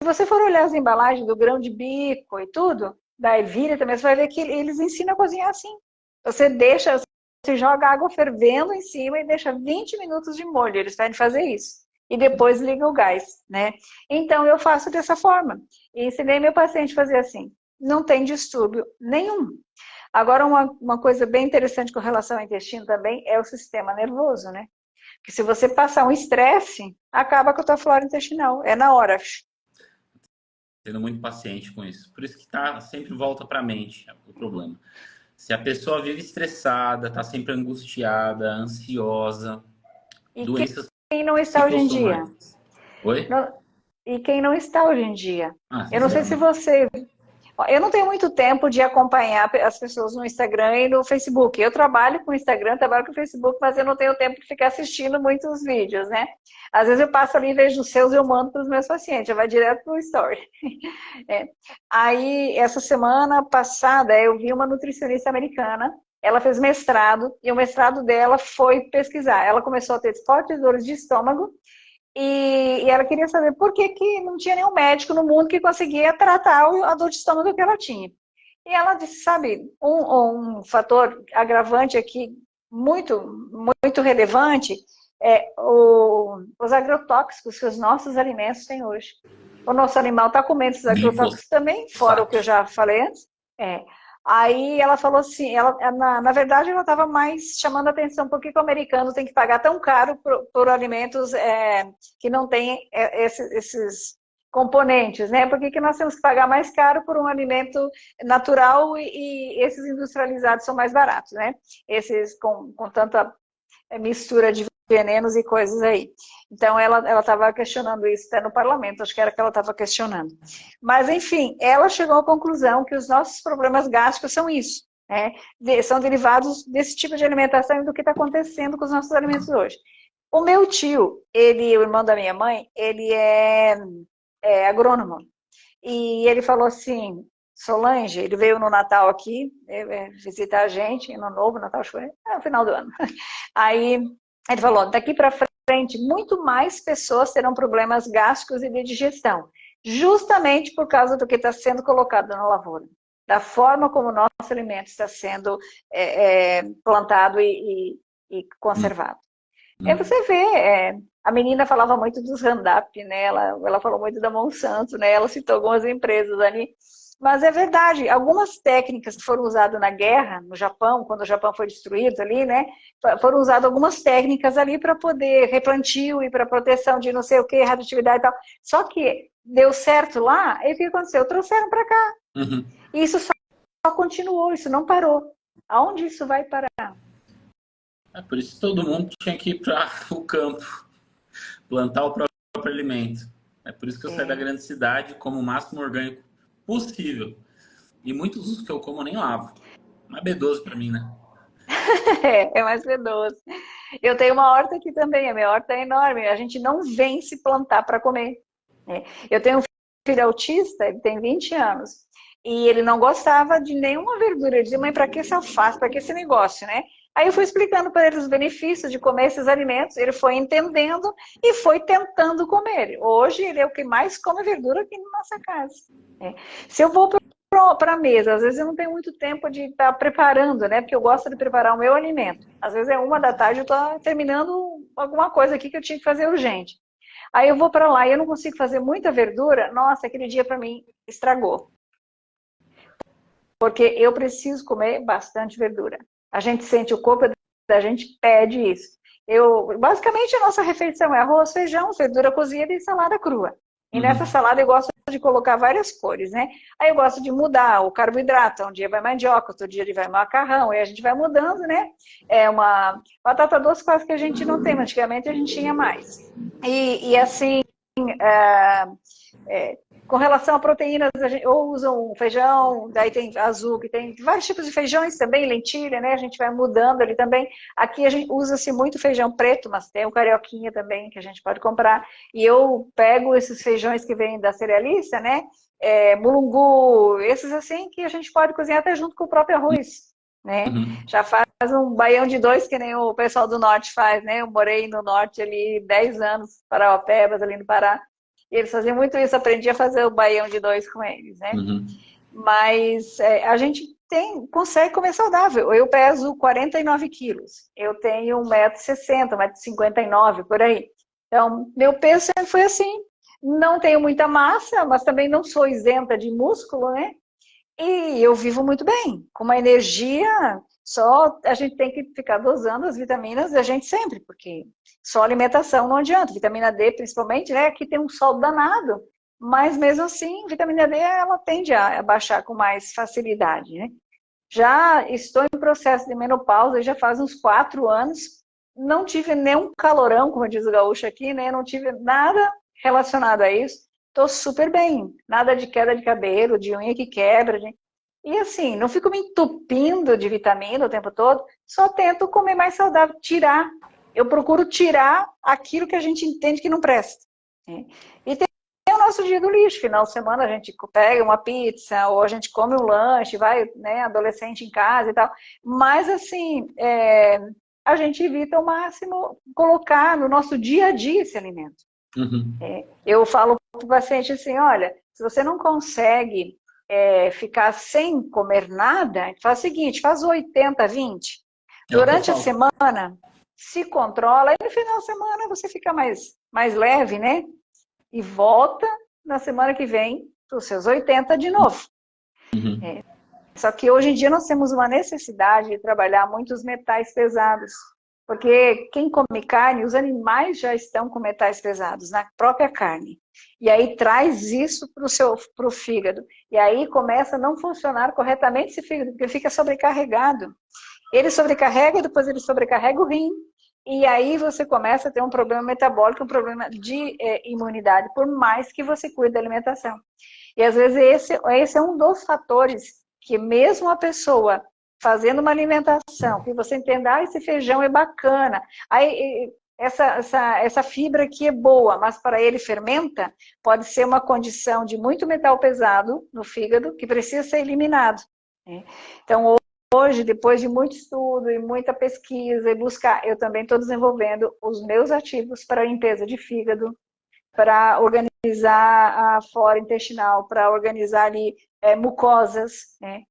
você for olhar as embalagens do grão de bico e tudo, da ervilha também, você vai ver que eles ensinam a cozinhar assim. Você joga água fervendo em cima e deixa 20 minutos de molho. Eles podem fazer isso. E depois liga o gás, né? Então eu faço dessa forma. E ensinei meu paciente a fazer assim. Não tem distúrbio nenhum. Agora, uma coisa bem interessante com relação ao intestino também é o sistema nervoso, né? Porque se você passar um estresse, acaba com a tua flora intestinal. É na hora. Sendo muito paciente com isso. Por isso que sempre volta para a mente o problema. Se a pessoa vive estressada, está sempre angustiada, ansiosa, E doenças quem não está hoje em dia? psicossomáticas. Oi? E quem não está hoje em dia? Eu não sei se Sinceramente. você... Eu não tenho muito tempo de acompanhar as pessoas no Instagram e no Facebook. Eu trabalho com o Instagram, trabalho com o Facebook, mas eu não tenho tempo de ficar assistindo muitos vídeos, né? Às vezes eu passo ali e vejo os seus e eu mando para os meus pacientes, eu vou direto para o story. Aí, essa semana passada, eu vi uma nutricionista americana, ela fez mestrado, e o mestrado dela foi pesquisar. Ela começou a ter fortes dores de estômago, E ela queria saber por que que não tinha nenhum médico no mundo que conseguia tratar a dor de estômago que ela tinha. E ela disse, sabe, um fator agravante aqui muito, muito relevante é os agrotóxicos que os nossos alimentos têm hoje. O nosso animal está comendo esses agrotóxicos também, fora o que eu já falei antes. É. Aí ela falou assim, na verdade ela estava mais chamando a atenção por que o americano tem que pagar tão caro por alimentos que não têm esses componentes, né? Por que nós temos que pagar mais caro por um alimento natural e esses industrializados são mais baratos, né? Esses com tanta mistura de venenos e coisas aí. Então, ela estava questionando isso até no parlamento, acho que era que ela estava questionando. Mas, enfim, ela chegou à conclusão que os nossos problemas gástricos são isso, né? São derivados desse tipo de alimentação e do que está acontecendo com os nossos alimentos hoje. O meu tio, o irmão da minha mãe, ele é agrônomo. E ele falou assim, Solange, ele veio no Natal aqui visitar a gente, no Novo Natal, acho que foi no final do ano. Aí ele falou, daqui para frente, muito mais pessoas terão problemas gástricos e de digestão, justamente por causa do que está sendo colocado na lavoura, da forma como o nosso alimento está sendo plantado e conservado. Aí você vê, a menina falava muito dos Roundup, né? Ela falou muito da Monsanto, né? Ela citou algumas empresas ali. Mas é verdade, algumas técnicas que foram usadas na guerra, no Japão, quando o Japão foi destruído ali, né? Foram usadas algumas técnicas ali para poder replantio e para proteção de não sei o que, radioatividade e tal. Só que deu certo lá, e o que aconteceu? Trouxeram para cá. Uhum. E isso só continuou, isso não parou. Aonde isso vai parar? É por isso que todo mundo tinha que ir para o campo, plantar o próprio alimento. É por isso que eu saio da grande cidade como o máximo orgânico possível. E muitos dos que eu como eu nem lavo. Mais B12 para mim, né? É mais sedoso. Eu tenho uma horta aqui também, a minha horta é enorme. A gente não vem se plantar para comer. Né? Eu tenho um filho autista, ele tem 20 anos. E ele não gostava de nenhuma verdura. Ele dizia, mãe, para que esse alface, para que esse negócio, né? Aí eu fui explicando para ele os benefícios de comer esses alimentos. Ele foi entendendo e foi tentando comer. Hoje ele é o que mais come verdura aqui na nossa casa. Né? Se eu vou para a mesa, às vezes eu não tenho muito tempo de estar preparando, né? Porque eu gosto de preparar o meu alimento. Às vezes é 1 da tarde, eu estou terminando alguma coisa aqui que eu tinha que fazer urgente. Aí eu vou para lá e eu não consigo fazer muita verdura. Nossa, aquele dia para mim estragou. Porque eu preciso comer bastante verdura. A gente sente, o corpo da gente pede isso. Basicamente, a nossa refeição é arroz, feijão, verdura cozida e salada crua. E nessa salada eu gosto de colocar várias cores, né? Aí eu gosto de mudar o carboidrato. Um dia vai mandioca, outro dia vai macarrão. E a gente vai mudando, né? É uma batata doce quase que a gente não tem, mas antigamente a gente tinha mais. E assim, com relação a proteínas, a gente ou usa um feijão, daí tem azul, que tem vários tipos de feijões também, lentilha, né? A gente vai mudando ali também. Aqui a gente usa-se muito feijão preto, mas tem o carioquinha também, que a gente pode comprar. E eu pego esses feijões que vêm da cerealista, né? Mulungu, esses assim, que a gente pode cozinhar até junto com o próprio arroz, né? Já faz um baião de dois, que nem o pessoal do norte faz, né? Eu morei no norte ali 10 anos, Parauapebas, ali no Pará. E eles faziam muito isso, aprendi a fazer o baião de dois com eles, né? Mas a gente consegue comer saudável. Eu peso 49 quilos, eu tenho 1,60 m, 1,59 m, por aí. Então, meu peso sempre foi assim. Não tenho muita massa, mas também não sou isenta de músculo, né? E eu vivo muito bem, com uma energia, só a gente tem que ficar dosando as vitaminas da gente sempre, porque só alimentação não adianta. Vitamina D, principalmente, né? Aqui tem um sol danado, mas mesmo assim, vitamina D, ela tende a baixar com mais facilidade, né? Já estou em processo de menopausa, já faz uns 4 anos, não tive nenhum calorão, como diz o gaúcho aqui, né? Não tive nada relacionado a isso. Tô super bem, nada de queda de cabelo, de unha que quebra. E assim, não fico me entupindo de vitamina o tempo todo, só tento comer mais saudável, tirar. Eu procuro tirar aquilo que a gente entende que não presta. Né? E tem o nosso dia do lixo, final de semana a gente pega uma pizza, ou a gente come um lanche, vai, né, adolescente em casa e tal. Mas assim, a gente evita ao máximo colocar no nosso dia a dia esse alimento. Uhum. Eu falo para o paciente assim, olha, se você não consegue ficar sem comer nada, faz o seguinte, faz 80-20. É o que eu Durante a falo. semana, se controla, e no final da semana você fica mais leve, né? E volta na semana que vem para os seus 80 de novo. Uhum. Só que hoje em dia nós temos uma necessidade de trabalhar muitos metais pesados. Porque quem come carne, os animais já estão com metais pesados na própria carne. E aí traz isso para o fígado. E aí começa a não funcionar corretamente esse fígado, porque fica sobrecarregado. Ele sobrecarrega, depois ele sobrecarrega o rim. E aí você começa a ter um problema metabólico, um problema de imunidade, por mais que você cuide da alimentação. E às vezes esse é um dos fatores que mesmo a pessoa fazendo uma alimentação, que você entenda, esse feijão é bacana, aí, essa fibra aqui é boa, mas para ele fermenta, pode ser uma condição de muito metal pesado no fígado que precisa ser eliminado. Né? Então, hoje, depois de muito estudo e muita pesquisa e buscar, eu também estou desenvolvendo os meus ativos para limpeza de fígado, para organizar a flora intestinal, para organizar ali mucosas, né?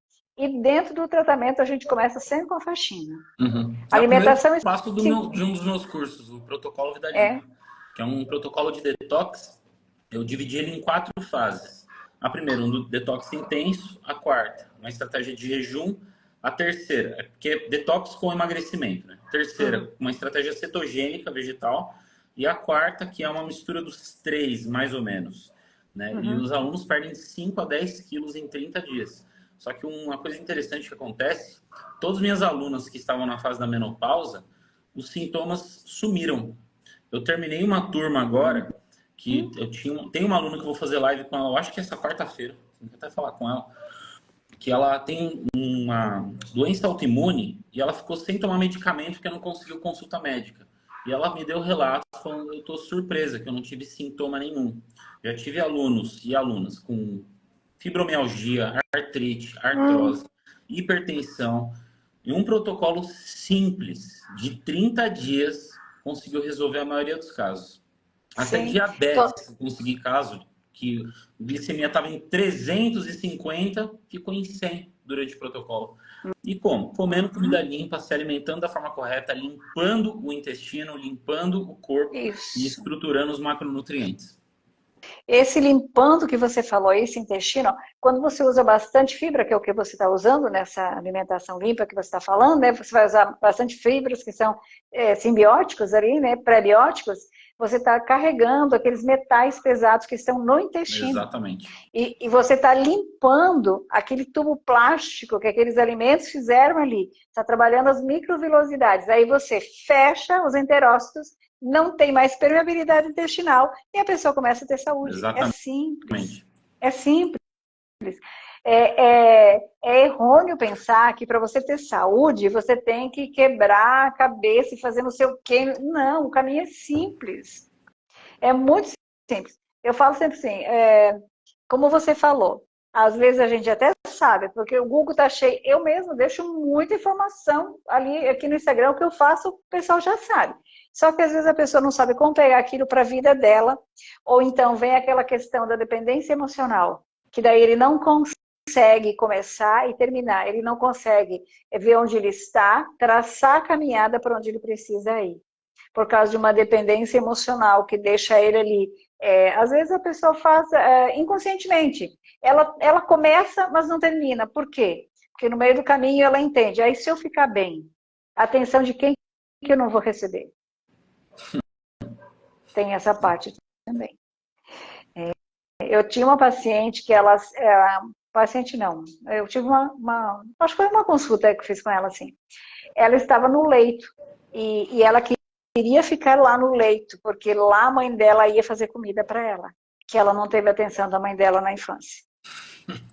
E dentro do tratamento a gente começa sempre com a faxina. Uhum. É o primeiro Alimentação passo de um dos meus cursos, o protocolo Vida é. Limpa, que é um protocolo de detox. Eu dividi ele em 4 fases. A primeira, um detox intenso. A quarta, uma estratégia de jejum. A terceira, que é detox com emagrecimento. Né? A terceira, uma estratégia cetogênica vegetal. E a quarta, que é uma mistura dos 3, mais ou menos. Né? E os alunos perdem 5 a 10 quilos em 30 dias. Só que uma coisa interessante que acontece, todas as minhas alunas que estavam na fase da menopausa, os sintomas sumiram. Eu terminei uma turma agora, que tem uma aluna que eu vou fazer live com ela, eu acho que é essa quarta-feira, vou até falar com ela, que ela tem uma doença autoimune e ela ficou sem tomar medicamento porque não conseguiu consulta médica. E ela me deu relatos falando, eu estou surpresa que eu não tive sintoma nenhum. Já tive alunos e alunas com fibromialgia, artrite, artrose, hipertensão, e um protocolo simples de 30 dias conseguiu resolver a maioria dos casos. Até Sim. diabetes, eu consegui caso que a glicemia estava em 350, ficou em 100 durante o protocolo. E como? Comendo comida limpa, se alimentando da forma correta, limpando o intestino, limpando o corpo e Isso. estruturando os macronutrientes. Esse limpando que você falou, esse intestino, quando você usa bastante fibra, que é o que você está usando nessa alimentação limpa que você está falando, né? Você vai usar bastante fibras que são simbióticos ali, né? Pré-bióticos, você está carregando aqueles metais pesados que estão no intestino. Exatamente. E você está limpando aquele tubo plástico que aqueles alimentos fizeram ali. Está trabalhando as microvilosidades. Aí você fecha os enterócitos, não tem mais permeabilidade intestinal e a pessoa começa a ter saúde. Exatamente. É simples. É simples. É errôneo pensar que para você ter saúde, você tem que quebrar a cabeça e fazer não sei o quê. Não, o caminho é simples. É muito simples. Eu falo sempre assim, como você falou, às vezes a gente até sabe, porque o Google está cheio. Eu mesmo deixo muita informação ali aqui no Instagram, o que eu faço, o pessoal já sabe. Só que às vezes a pessoa não sabe como pegar aquilo para a vida dela, ou então vem aquela questão da dependência emocional, que daí ele não consegue começar e terminar, ele não consegue ver onde ele está, traçar a caminhada para onde ele precisa ir. Por causa de uma dependência emocional que deixa ele ali. Às vezes a pessoa faz inconscientemente. Ela começa, mas não termina. Por quê? Porque no meio do caminho ela entende. Aí se eu ficar bem, a atenção de quem que eu não vou receber? Tem essa parte também. Eu tinha uma paciente que ela... paciente não. Eu tive acho que foi uma consulta que eu fiz com ela assim. Ela estava no leito e ela queria ficar lá no leito, porque lá a mãe dela ia fazer comida para ela, que ela não teve atenção da mãe dela na infância.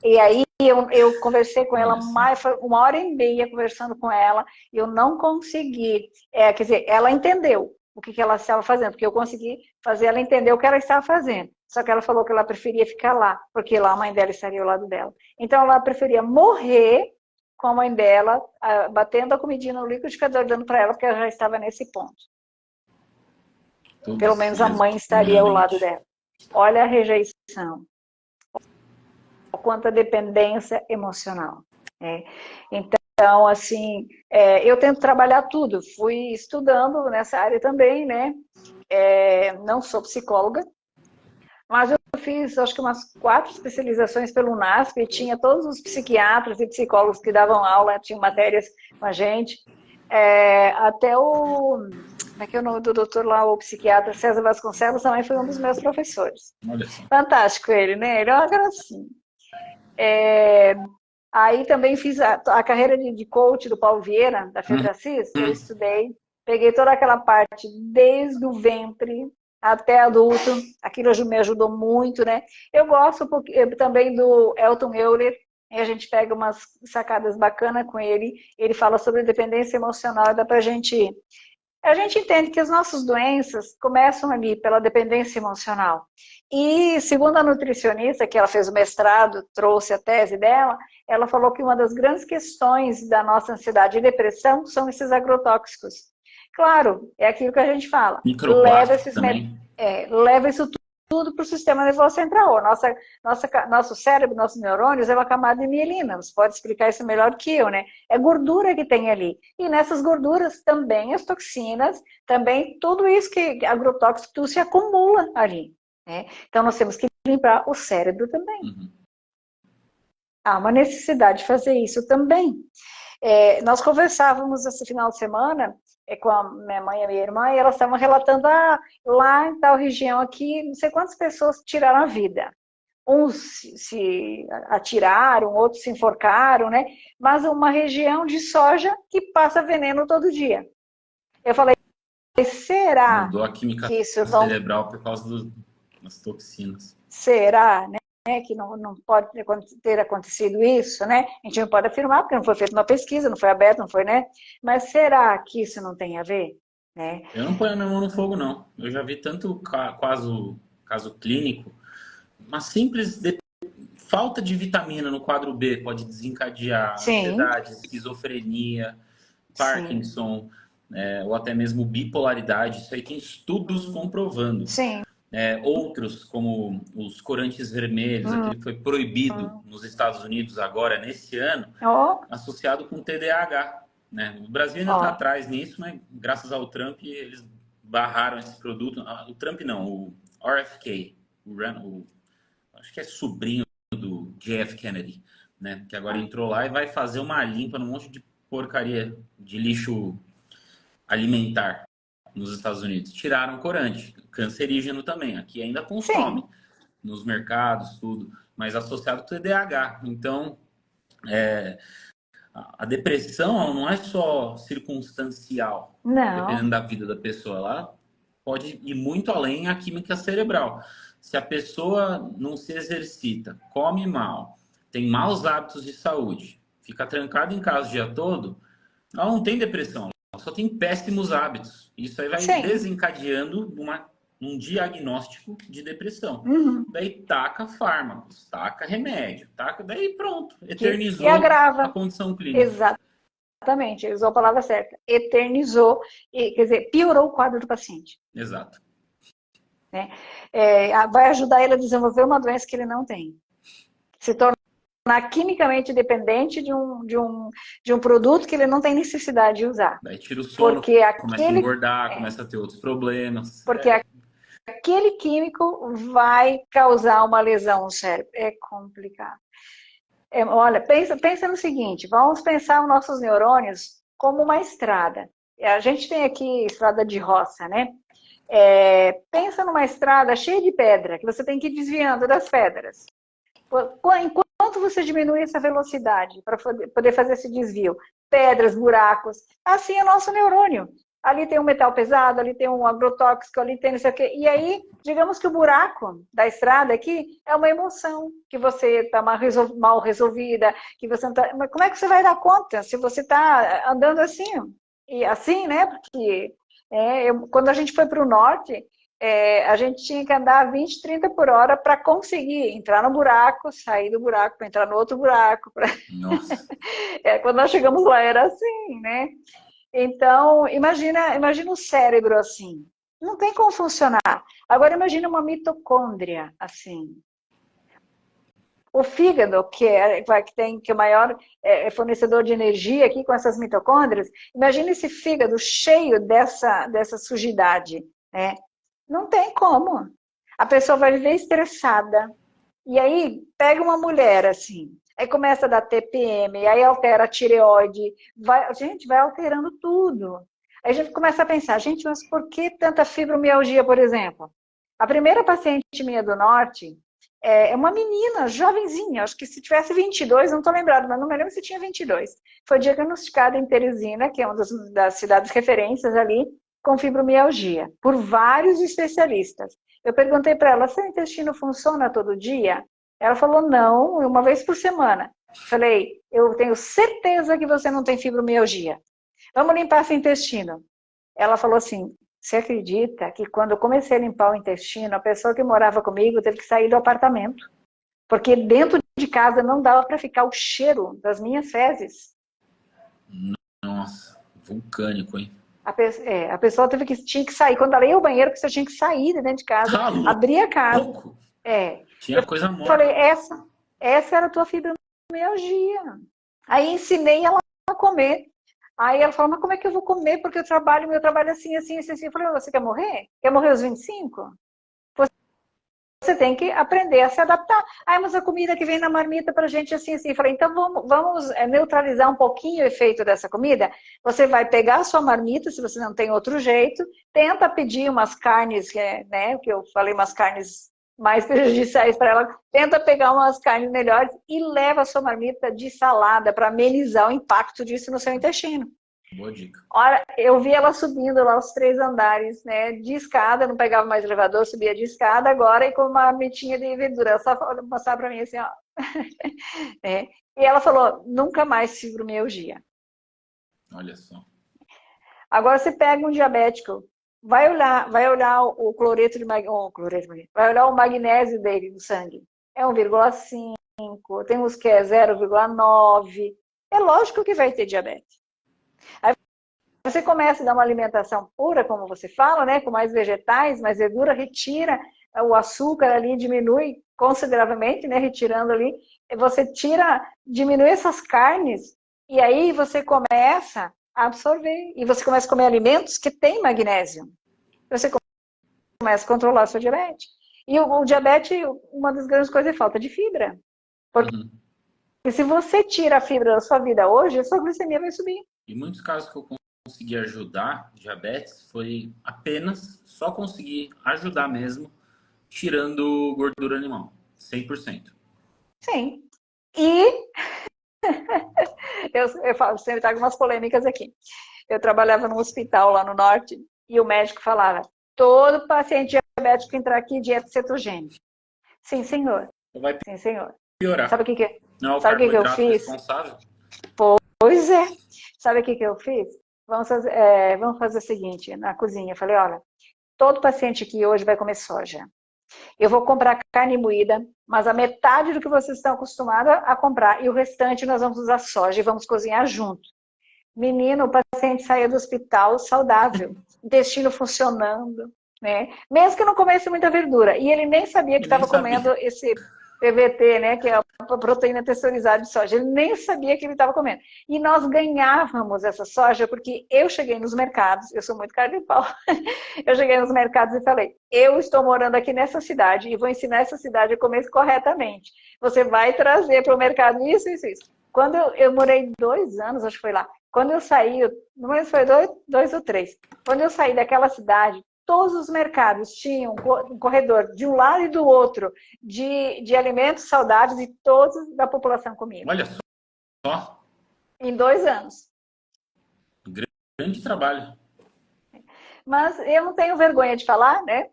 E aí eu conversei com ela mais, foi 1h30 conversando com ela, e eu não consegui, quer dizer, ela entendeu o que ela estava fazendo, porque eu consegui fazer ela entender o que ela estava fazendo. Só que ela falou que ela preferia ficar lá, porque lá a mãe dela estaria ao lado dela. Então ela preferia morrer com a mãe dela, batendo a comidinha no liquidificador, dando para ela, porque ela já estava nesse ponto. Pelo Todos os menos a dias, mãe estaria ao lado minimamente. dela. Olha a rejeição, quanto a dependência emocional. Né? Então, assim, eu tento trabalhar tudo. Fui estudando nessa área também, né? Não sou psicóloga, mas eu fiz, acho que umas 4 especializações pelo UNASP, e tinha todos os psiquiatras e psicólogos que davam aula, tinham matérias com a gente. Até o... Como é que é o nome do doutor lá, o psiquiatra César Vasconcelos, também foi um dos meus professores. Olha só. Fantástico ele, né? Ele é uma gracinha. Aí também fiz a carreira de coach do Paulo Vieira, da Febracis, eu estudei, peguei toda aquela parte desde o ventre até adulto, aquilo me ajudou muito, né? Eu gosto também do Elton Euler, e a gente pega umas sacadas bacanas com ele, ele fala sobre dependência emocional, dá pra gente... A gente entende que as nossas doenças começam ali pela dependência emocional. E, segundo a nutricionista, que ela fez o mestrado, trouxe a tese dela, ela falou que uma das grandes questões da nossa ansiedade e depressão são esses agrotóxicos. Claro, é aquilo que a gente fala. Microplástico também. Leva isso tudo para o sistema nervoso central. Nosso cérebro, nossos neurônios é uma camada de mielina. Você pode explicar isso melhor que eu, né? É gordura que tem ali. E nessas gorduras também as toxinas, também tudo isso que agrotóxico, tudo se acumula ali. Né? Então nós temos que limpar o cérebro também. Uhum. Há uma necessidade de fazer isso também. Nós conversávamos esse final de semana com a minha mãe e a minha irmã, e elas estavam relatando, lá em tal região aqui, não sei quantas pessoas tiraram a vida. Uns se atiraram, outros se enforcaram, né? Mas uma região de soja que passa veneno todo dia. Eu falei, será Mudou a química que isso não... cerebral por causa das toxinas. Será, né? Que não pode ter acontecido isso, né? A gente não pode afirmar, porque não foi feita uma pesquisa, não foi aberta, não foi, né? Mas será que isso não tem a ver? Né? Eu não ponho a minha mão no fogo, não. Eu já vi tanto caso clínico, uma simples falta de vitamina no quadro B pode desencadear Sim, ansiedade, esquizofrenia, sim, Parkinson, ou até mesmo bipolaridade. Isso aí tem estudos comprovando. sim. Outros, como os corantes vermelhos, aquele que foi proibido nos Estados Unidos agora, nesse ano, Ó, associado com TDAH. Né? O Brasil ainda está ó, atrás nisso, mas graças ao Trump eles barraram esse produto. O Trump não, o RFK, acho que é sobrinho do JF Kennedy, né? Que agora entrou lá e vai fazer uma limpa num monte de porcaria de lixo alimentar nos Estados Unidos. Tiraram corante, cancerígeno também. Aqui ainda consome sim. nos mercados, tudo, mas associado com TDAH. Então, a depressão ela não é só circunstancial, dependendo Não, da vida da pessoa. Ela pode ir muito além a química cerebral. Se a pessoa não se exercita, come mal, tem maus hábitos de saúde, fica trancada em casa o dia todo, ela não tem depressão, ela só tem péssimos hábitos. Isso aí vai sim. desencadeando um diagnóstico de depressão. Uhum. Daí taca fármacos, taca remédio, daí pronto, Que eternizou a agrava. condição clínica. Exatamente, ele usou a palavra certa. Eternizou, quer dizer, piorou o quadro do paciente. Exato. Né? Vai ajudar ele a desenvolver uma doença que ele não tem. Se tornar quimicamente dependente de um produto que ele não tem necessidade de usar. Daí tira o sono, Porque começa a aquele, engordar, começa a ter outros problemas. porque aquele químico vai causar uma lesão no cérebro. É complicado. Olha, pensa no seguinte, vamos pensar os nossos neurônios como uma estrada. A gente tem aqui estrada de roça, né? Pensa numa estrada cheia de pedra, que você tem que ir desviando das pedras. Enquanto você diminui essa velocidade para poder fazer esse desvio, pedras, buracos, assim é o nosso neurônio. Ali tem um metal pesado, ali tem um agrotóxico, ali tem não sei o quê. E aí, digamos que o buraco da estrada aqui é uma emoção que você está mal resolvida, que você não tá... Mas como é que você vai dar conta se você está andando assim? E assim, né? Porque quando a gente foi para o norte, a gente tinha que andar 20, 30 por hora para conseguir entrar no buraco, sair do buraco, para entrar no outro buraco. Nossa. Quando nós chegamos lá era assim, né? Então, imagina o cérebro assim. Não tem como funcionar. Agora imagine uma mitocôndria, assim. O fígado, que é o maior fornecedor de energia aqui com essas mitocôndrias, imagine esse fígado cheio dessa sujidade, né? Não tem como. A pessoa vai viver estressada. E aí, pega uma mulher assim, aí começa a dar TPM, aí altera a tireoide, gente, vai alterando tudo. Aí a gente começa a pensar, gente, mas por que tanta fibromialgia, por exemplo? A primeira paciente minha do norte é uma menina, jovenzinha, acho que se tivesse 22, não estou lembrada, mas não me lembro se tinha 22. Foi diagnosticada em Teresina, que é uma das cidades referências ali, com fibromialgia, por vários especialistas. Eu perguntei para ela, seu intestino funciona todo dia? Ela falou, não, uma vez por semana. Falei, eu tenho certeza que você não tem fibromialgia. Vamos limpar seu intestino. Ela falou assim, você acredita que quando eu comecei a limpar o intestino, a pessoa que morava comigo teve que sair do apartamento? Porque dentro de casa não dava para ficar o cheiro das minhas fezes. Nossa, vulcânico, hein? A pessoa tinha que sair. Quando ela ia ao banheiro, a pessoa tinha que sair de dentro de casa, Tá abrir a casa. louco? É. Tinha Eu coisa morta. falei, essa era a tua fibromialgia. Aí ensinei ela a comer. Aí ela falou, mas como é que eu vou comer? Porque meu trabalho é assim, assim, assim, assim. Eu falei, você quer morrer? Quer morrer aos 25? Você tem que aprender a se adaptar. Ah, mas a comida que vem na marmita pra gente é assim, assim. Eu falei, então vamos neutralizar um pouquinho o efeito dessa comida. Você vai pegar a sua marmita, se você não tem outro jeito, tenta pedir umas carnes, né, que eu falei, umas carnes mais prejudiciais para ela, tenta pegar umas carnes melhores e leva a sua marmita de salada para amenizar o impacto disso no seu intestino. Boa dica. Ora, eu vi ela subindo lá os 3 andares, né, de escada, não pegava mais elevador, subia de escada agora e com uma metinha de verdura. Ela só passava para mim assim, ó. É. E ela falou, nunca mais fibromialgia. Olha só. Agora você pega um diabético, vai olhar o cloreto de magnésio, vai olhar o magnésio dele no sangue. É 1,5, tem uns que é 0,9. É lógico que vai ter diabetes. Aí você começa a dar uma alimentação pura, como você fala, né, com mais vegetais, mais verdura, retira o açúcar ali, diminui consideravelmente, né, retirando ali, você diminui essas carnes, e aí você começa a absorver, e você começa a comer alimentos que têm magnésio. Você começa a controlar a sua diabetes. E o diabetes, uma das grandes coisas é falta de fibra. Porque se você tira a fibra da sua vida hoje, a sua glicemia vai subir. Em muitos casos que eu consegui ajudar diabetes foi apenas só conseguir ajudar mesmo tirando gordura animal, 100%. Sim. E eu falo, sempre trago umas polêmicas aqui. Eu trabalhava num hospital lá no norte e o médico falava, todo paciente diabético que entrar aqui, dieta cetogênica. Sim, senhor. Vai Sim, senhor. piorar. Sabe o que Não é o sabe o que eu carboidrato fiz? responsável? Pois é. Sabe o que eu fiz? Vamos fazer o seguinte, na cozinha. Eu falei, olha, todo paciente aqui hoje vai comer soja. Eu vou comprar carne moída, mas a metade do que vocês estão acostumados a comprar e o restante nós vamos usar soja e vamos cozinhar junto. Menino, o paciente saía do hospital saudável, intestino funcionando, né? Mesmo que não comesse muita verdura. E ele nem sabia que estava comendo esse PVT, né? Que é a proteína texturizada de soja. Ele nem sabia que ele estava comendo. E nós ganhávamos essa soja porque eu cheguei nos mercados, eu sou muito cara de pau, eu cheguei nos mercados e falei, eu estou morando aqui nessa cidade e vou ensinar essa cidade a comer corretamente. Você vai trazer para o mercado isso, isso, isso. Quando eu morei 2 anos, acho que foi lá, quando eu saí, não lembro se foi 2 ou 3, quando eu saí daquela cidade, todos os mercados tinham um corredor de um lado e do outro de alimentos saudáveis e todos da população comia. Olha só. Em 2 anos. Grande trabalho. Mas eu não tenho vergonha de falar, né?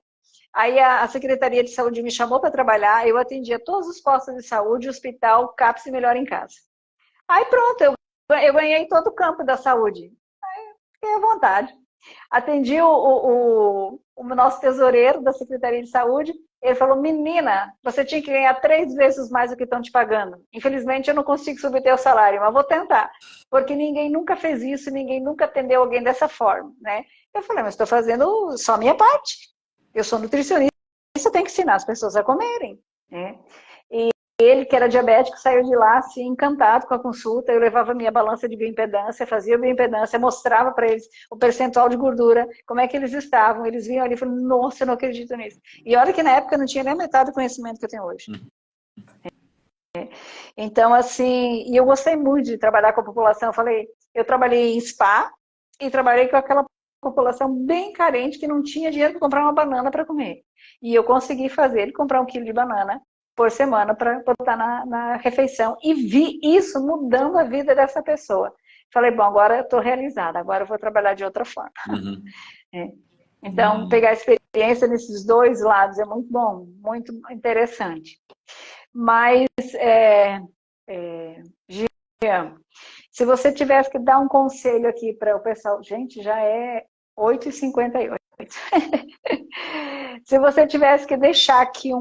Aí a Secretaria de Saúde me chamou para trabalhar, eu atendia todos os postos de saúde, hospital, CAPS e Melhor em Casa. Aí pronto, eu ganhei todo o campo da saúde. Aí fiquei à vontade. Atendi o nosso tesoureiro da Secretaria de Saúde, ele falou, menina, você tinha que ganhar 3 vezes mais do que estão te pagando. Infelizmente, eu não consigo subir teu salário, mas vou tentar. Porque ninguém nunca fez isso, ninguém nunca atendeu alguém dessa forma, né? Eu falei, mas estou fazendo só a minha parte. Eu sou nutricionista, eu tenho que ensinar as pessoas a comerem, né? E ele, que era diabético, saiu de lá assim, encantado com a consulta. Eu levava minha balança de bioimpedância, fazia bioimpedância, mostrava para eles o percentual de gordura, como é que eles estavam. Eles vinham ali e falaram, nossa, eu não acredito nisso. E olha que na época eu não tinha nem metade do conhecimento que eu tenho hoje. Então, assim, e eu gostei muito de trabalhar com a população. Eu falei, eu trabalhei em spa e trabalhei com aquela população bem carente que não tinha dinheiro para comprar uma banana para comer. E eu consegui fazer ele comprar 1 quilo de banana por semana para botar na refeição. E vi isso mudando a vida dessa pessoa. Falei, bom, agora eu estou realizada, agora eu vou trabalhar de outra forma. Uhum. Então, pegar experiência nesses dois lados é muito bom, muito interessante. Mas, Gia, se você tivesse que dar um conselho aqui para o pessoal, gente, já é 8h58. Se você tivesse que deixar aqui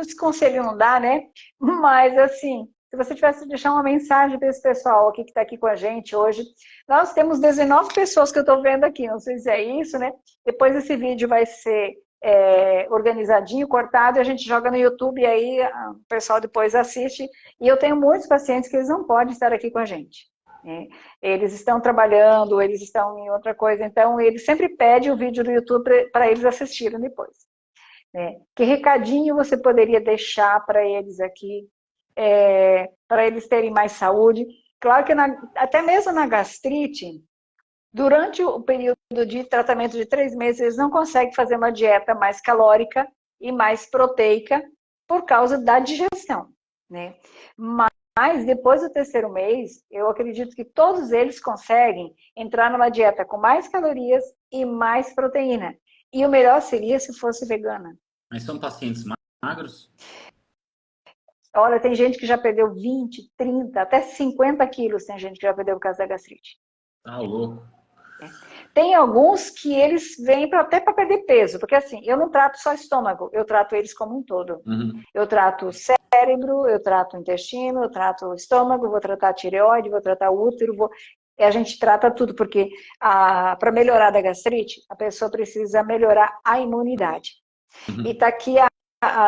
esse conselho não dá, né? Mas assim, se você tivesse que deixar uma mensagem para esse pessoal aqui que está aqui com a gente hoje, nós temos 19 pessoas que eu estou vendo aqui, não sei se é isso, né? Depois esse vídeo vai ser organizadinho, cortado, e a gente joga no YouTube e aí o pessoal depois assiste. E eu tenho muitos pacientes que eles não podem estar aqui com a gente. Eles estão trabalhando, eles estão em outra coisa, então eles sempre pedem o vídeo do YouTube para eles assistirem depois. Que recadinho você poderia deixar para eles aqui, para eles terem mais saúde? Claro que até mesmo na gastrite, durante o período de tratamento de 3 meses, eles não conseguem fazer uma dieta mais calórica e mais proteica por causa da digestão, né? Mas depois do 3º mês, eu acredito que todos eles conseguem entrar numa dieta com mais calorias e mais proteína. E o melhor seria se fosse vegana. Mas são pacientes magros? Olha, tem gente que já perdeu 20, 30, até 50 quilos, tem gente que já perdeu por causa da gastrite. Tá louco. Tem alguns que eles vêm até para perder peso, porque assim, eu não trato só estômago, eu trato eles como um todo. Uhum. Eu trato o cérebro, eu trato o intestino, eu trato o estômago, vou tratar a tireoide, vou tratar o útero, a gente trata tudo, porque para melhorar da gastrite, a pessoa precisa melhorar a imunidade. Uhum. E tá aqui a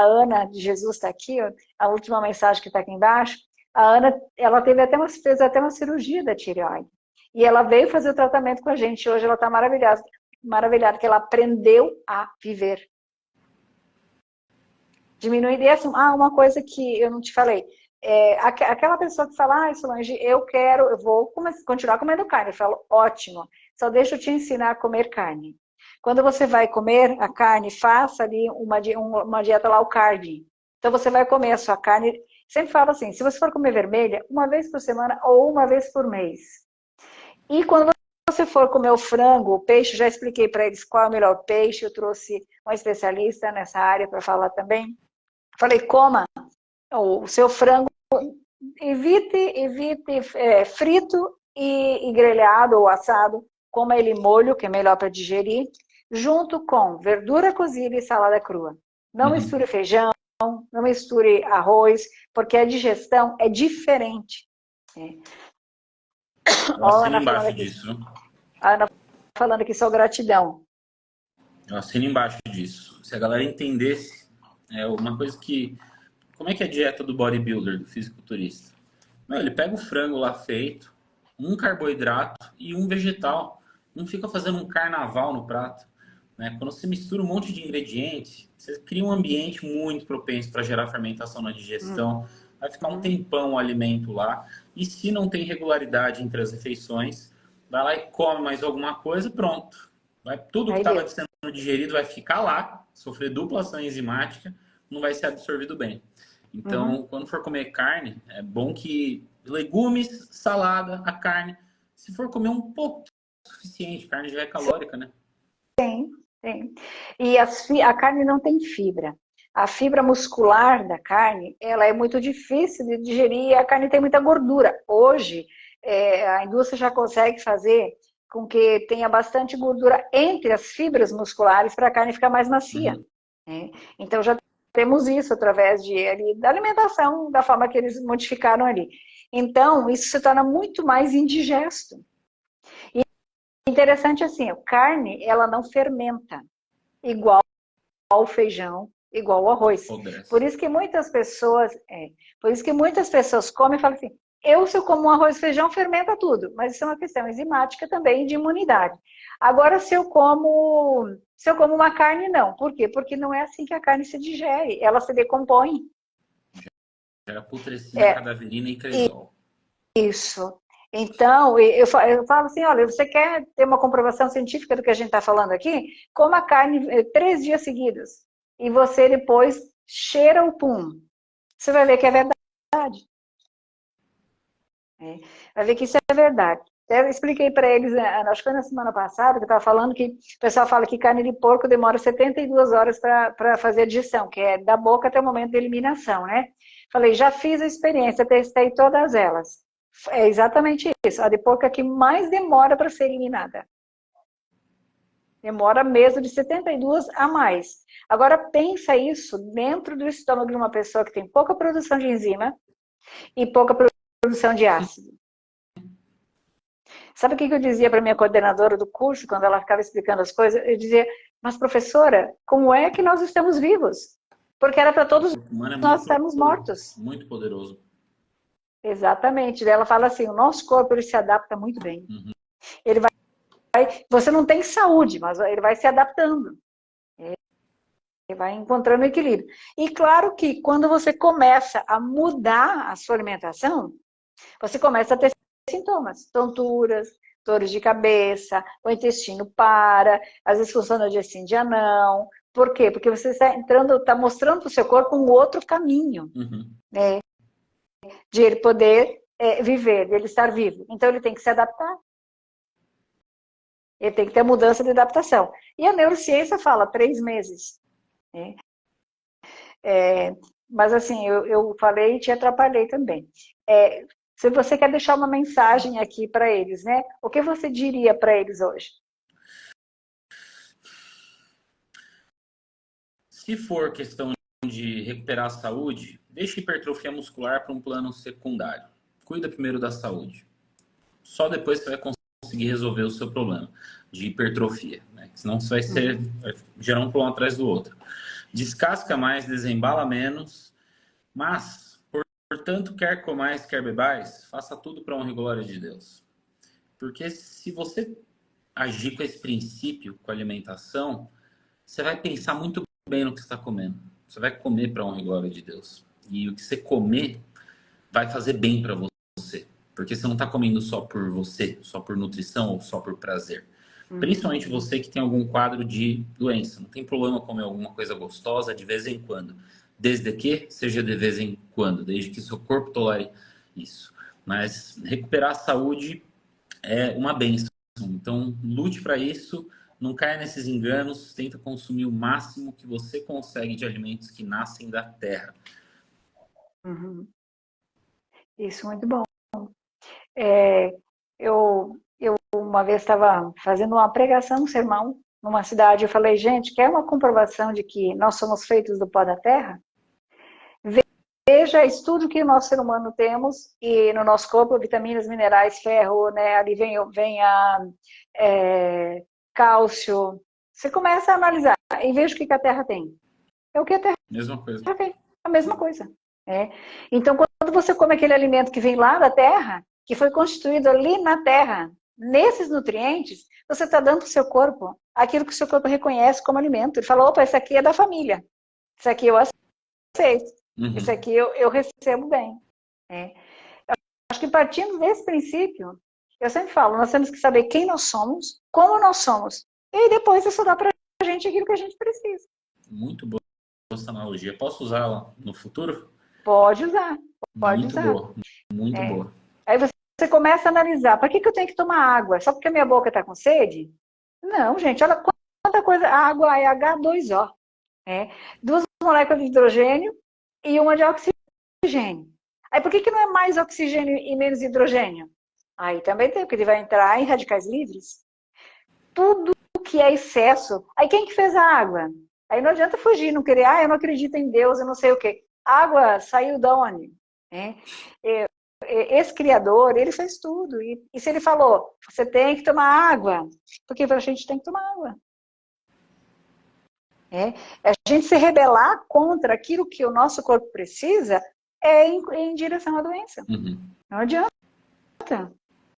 Ana de Jesus, está aqui, ó, a última mensagem que está aqui embaixo. A Ana, ela fez até uma cirurgia da tireoide. E ela veio fazer o tratamento com a gente. Hoje ela está maravilhada, que ela aprendeu a viver. Diminuir essa, uma coisa que eu não te falei. Aquela pessoa que fala, Solange, eu vou continuar comendo carne. Eu falo, ótimo, só deixa eu te ensinar a comer carne. Quando você vai comer a carne, faça ali uma dieta low carb. Então você vai comer a sua carne, sempre falo assim, se você for comer vermelha, 1 vez por semana ou 1 vez por mês. E quando você for comer o frango, o peixe, já expliquei para eles qual é o melhor peixe, eu trouxe um especialista nessa área para falar também. Falei, coma o seu frango, evite frito e grelhado ou assado, coma ele molho, que é melhor para digerir, junto com verdura cozida e salada crua. Não misture feijão, não misture arroz, porque a digestão é diferente. Eu assino embaixo disso. A Ana falando aqui, só gratidão. Eu assino embaixo disso. Se a galera entendesse, uma coisa que... Como é que é a dieta do bodybuilder, do fisiculturista? Ele pega o frango lá feito, um carboidrato e um vegetal. Não fica fazendo um carnaval no prato. Né? Quando você mistura um monte de ingredientes, você cria um ambiente muito propenso para gerar fermentação na digestão. Vai ficar um tempão o alimento lá. E se não tem regularidade entre as refeições, vai lá e come mais alguma coisa, pronto. Tudo que estava sendo digerido vai ficar lá, sofrer dupla ação enzimática, não vai ser absorvido bem. Então, quando for comer carne, é bom que legumes, salada, a carne, se for comer um pouco, é suficiente. Carne já é calórica, né? Tem. E a carne não tem fibra. A fibra muscular da carne, ela é muito difícil de digerir e a carne tem muita gordura. Hoje, a indústria já consegue fazer com que tenha bastante gordura entre as fibras musculares para a carne ficar mais macia. Né? Então já temos isso através da alimentação, da forma que eles modificaram ali. Então, isso se torna muito mais indigesto. E interessante assim, a carne, ela não fermenta igual ao feijão, igual ao arroz. Por isso que muitas pessoas comem e falam assim, se eu como um arroz e feijão, fermenta tudo. Mas isso é uma questão enzimática também de imunidade. Agora, se eu como uma carne, não. Por quê? Porque não é assim que a carne se digere. Ela se decompõe. Gera putrescina, cadaverina e cresol. Isso. Então, eu falo assim, olha, você quer ter uma comprovação científica do que a gente está falando aqui? Coma carne 3 dias seguidos. E você depois cheira o pum. Você vai ver que é verdade. Vai ver que isso é verdade. Eu expliquei para eles, acho que foi na semana passada, que eu estava falando que o pessoal fala que carne de porco demora 72 horas para fazer a digestão, que é da boca até o momento da eliminação, né? Falei, já fiz a experiência, testei todas elas. É exatamente isso. A de porco é a que mais demora para ser eliminada. Demora mesmo de 72 a mais. Agora, pensa isso dentro do estômago de uma pessoa que tem pouca produção de enzima e pouca produção de ácido. Sabe o que eu dizia para minha coordenadora do curso, quando ela ficava explicando as coisas? Eu dizia, mas professora, como é que nós estamos vivos? Porque era para todos nós estarmos mortos. Muito poderoso. Exatamente. Daí ela fala assim, o nosso corpo ele se adapta muito bem. Ele vai, você não tem saúde, mas ele vai se adaptando. Ele vai encontrando equilíbrio. E claro que quando você começa a mudar a sua alimentação, você começa a ter sintomas, tonturas, dores de cabeça, o intestino para, às vezes funciona dia sim, dia não. Por quê? Porque você está mostrando para o seu corpo um outro caminho, né? De ele poder viver, de ele estar vivo. Então ele tem que se adaptar. Ele tem que ter mudança de adaptação. E a neurociência fala 3 meses. Né? Mas assim, eu falei e te atrapalhei também. Se você quer deixar uma mensagem aqui para eles, né? O que você diria para eles hoje? Se for questão de recuperar a saúde, deixe a hipertrofia muscular para um plano secundário. Cuida primeiro da saúde. Só depois você vai conseguir resolver o seu problema de hipertrofia, né? Senão você vai gerar um problema atrás do outro. Descasca mais, desembala menos, mas, portanto, quer comais, quer bebais, faça tudo para honra e glória de Deus. Porque se você agir com esse princípio, com a alimentação, você vai pensar muito bem no que você está comendo. Você vai comer para honra e glória de Deus. E o que você comer vai fazer bem para você. Porque você não está comendo só por você, só por nutrição ou só por prazer. Principalmente você que tem algum quadro de doença. Não tem problema comer alguma coisa gostosa de vez em quando. Desde que seja de vez em quando. Desde que seu corpo tolere isso. Mas recuperar a saúde é uma bênção. Então, lute para isso. Não caia nesses enganos. Tenta consumir o máximo que você consegue de alimentos que nascem da terra. Isso, muito bom. Eu uma vez estava fazendo uma pregação, um sermão, numa cidade. Eu falei, gente, quer uma comprovação de que nós somos feitos do pó da terra? Veja, estude que nós, ser humano, temos e no nosso corpo, vitaminas, minerais, ferro, né? Ali vem a cálcio. Você começa a analisar e veja o que a terra tem. É o que a terra tem. A mesma coisa. Então, quando você come aquele alimento que vem lá da terra, que foi constituído ali na terra, nesses nutrientes, você está dando para o seu corpo aquilo que o seu corpo reconhece como alimento. Ele fala, opa, esse aqui é da família. Isso aqui eu aceito. Isso aqui eu recebo bem. Acho que partindo desse princípio, eu sempre falo, nós temos que saber quem nós somos, como nós somos, e depois isso dá para a gente aquilo que a gente precisa. Muito boa essa analogia. Posso usá-la no futuro? Pode usar. Pode muito usar. Boa. Muito boa. Aí você começa a analisar, para que eu tenho que tomar água? Só porque a minha boca está com sede? Não, gente, olha quanta coisa. A água é H2O. 2 moléculas de hidrogênio e uma de oxigênio. Aí por que não é mais oxigênio e menos hidrogênio? Aí também tem, porque ele vai entrar em radicais livres. Tudo que é excesso. Aí quem que fez a água? Aí não adianta fugir, não querer, eu não acredito em Deus, eu não sei o quê. A água saiu de onde? É. Esse criador, ele fez tudo. E se ele falou, você tem que tomar água, porque a gente tem que tomar água. A gente se rebelar contra aquilo que o nosso corpo precisa é em direção à doença. Uhum. Não adianta.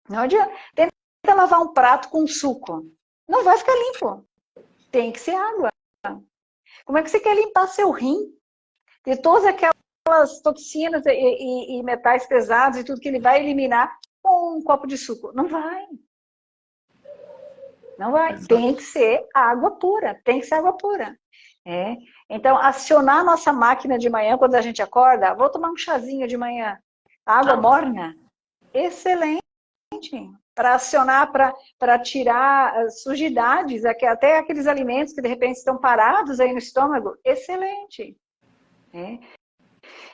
Não adianta. Tenta lavar um prato com suco. Não vai ficar limpo. Tem que ser água. Como é que você quer limpar seu rim? De todas aquelas toxinas e metais pesados e tudo que ele vai eliminar com um copo de suco? Não vai. Não vai. Exato. Tem que ser água pura. Tem que ser água pura. Então, acionar a nossa máquina de manhã, quando a gente acorda, vou tomar um chazinho de manhã. Água morna? Excelente. Para acionar, para tirar sujidades, até aqueles alimentos que de repente estão parados aí no estômago, excelente.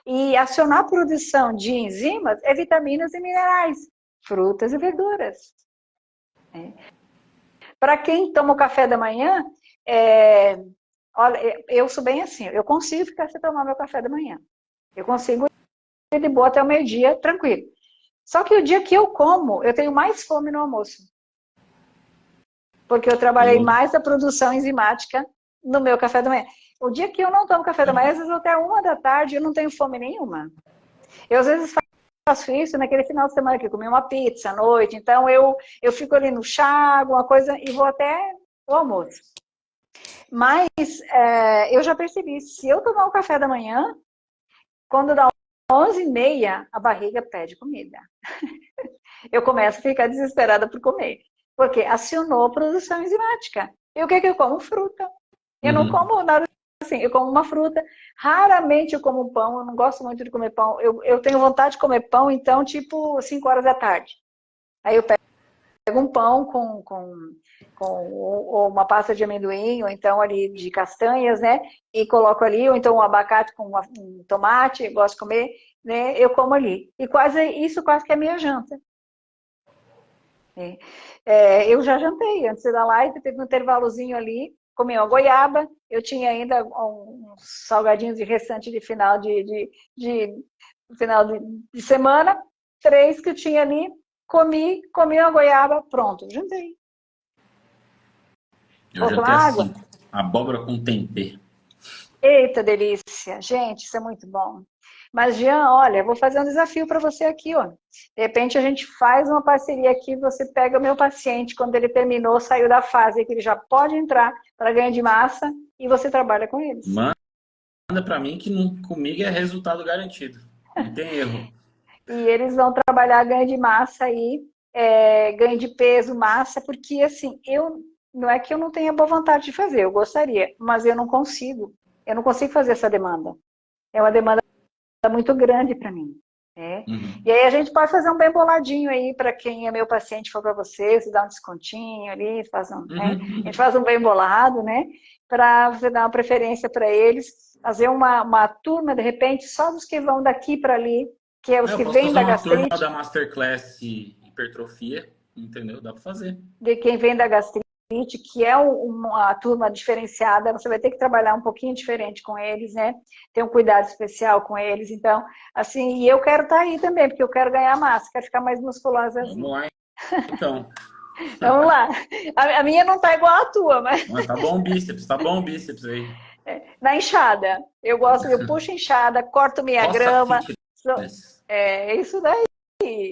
E acionar a produção de enzimas é vitaminas e minerais, frutas e verduras. Para quem toma o café da manhã, olha, eu sou bem assim, eu consigo ficar sem tomar meu café da manhã. Eu consigo ir de boa até o meio-dia, tranquilo. Só que o dia que eu como, eu tenho mais fome no almoço. Porque eu trabalhei mais a produção enzimática no meu café da manhã. O dia que eu não tomo café da manhã, às vezes até 1 da tarde, eu não tenho fome nenhuma. Eu às vezes faço isso naquele final de semana que eu comi uma pizza à noite. Então eu fico ali no chá, alguma coisa, e vou até o almoço. Mas eu já percebi, se eu tomar o café da manhã, quando dá 11h30, a barriga pede comida. Eu começo a ficar desesperada por comer. Porque acionou a produção enzimática. E o que eu como? Fruta. Eu não como nada assim, eu como uma fruta. Raramente eu como pão, eu não gosto muito de comer pão. Eu tenho vontade de comer pão, então, tipo, 5 horas da tarde. Aí eu pego um pão ou uma pasta de amendoim, ou então ali de castanhas, né? E coloco ali, ou então um abacate com um tomate, eu gosto de comer, né? Eu como ali. E isso quase que é a minha janta. Eu já jantei antes da live, teve um intervalozinho ali, comi uma goiaba, eu tinha ainda uns salgadinhos de restante de final final de semana, 3 que eu tinha ali, comi uma goiaba, pronto, jantei. Eu jantei assim, abóbora com tempê. Eita, delícia. Gente, isso é muito bom. Mas, Jean, olha, vou fazer um desafio para você aqui, ó. De repente a gente faz uma parceria aqui, você pega o meu paciente, quando ele terminou, saiu da fase que ele já pode entrar para ganho de massa e você trabalha com eles. Manda para mim que comigo é resultado garantido. Não tem erro. E eles vão trabalhar ganho de massa aí, ganho de peso, massa, porque assim, não é que eu não tenha boa vontade de fazer, eu gostaria, mas eu não consigo. Eu não consigo fazer essa demanda. É uma demanda muito grande para mim. E aí a gente pode fazer um bem boladinho aí para quem é meu paciente, for para você dá um descontinho ali, a gente faz um bem bolado, né? Para você dar uma preferência para eles, fazer uma turma, de repente, só dos que vão daqui para ali, que é os que vêm da gastrite. Uma turma da Masterclass hipertrofia, entendeu? Dá para fazer. De quem vem da gastrite, que é uma turma diferenciada, você vai ter que trabalhar um pouquinho diferente com eles, né? Ter um cuidado especial com eles. Então, assim, e eu quero estar aí também, porque eu quero ganhar massa, quero ficar mais musculosa assim. Vamos lá, então. Vamos lá. A minha não tá igual a tua, mas... Tá bom o bíceps aí. Na enxada. Eu puxo enxada, corto minha grama. É isso daí.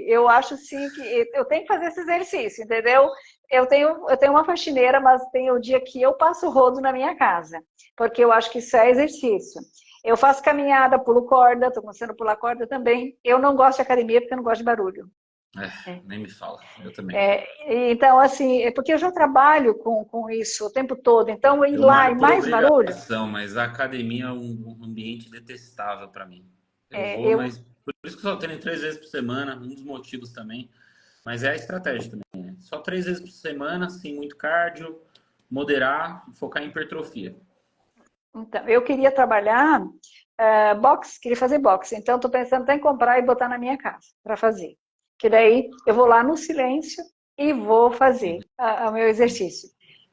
Eu acho sim que eu tenho que fazer esse exercício, entendeu? Eu tenho uma faxineira, mas tem o dia que eu passo rodo na minha casa, porque eu acho que isso é exercício. Eu faço caminhada, pulo corda, estou começando a pular corda também. Eu não gosto de academia porque eu não gosto de barulho. Nem me fala, eu também. Então, assim, é porque eu já trabalho com isso o tempo todo, então ir lá e mais barulho... Mas a academia é um ambiente detestável para mim. Mas por isso que eu só treino 3 vezes por semana, um dos motivos também. Mas é a estratégia também, né? Só 3 vezes por semana, sem muito cardio, moderar e focar em hipertrofia. Então, eu queria trabalhar boxe, queria fazer boxe. Então, estou pensando até em comprar e botar na minha casa para fazer. Que daí eu vou lá no silêncio e vou fazer o meu exercício.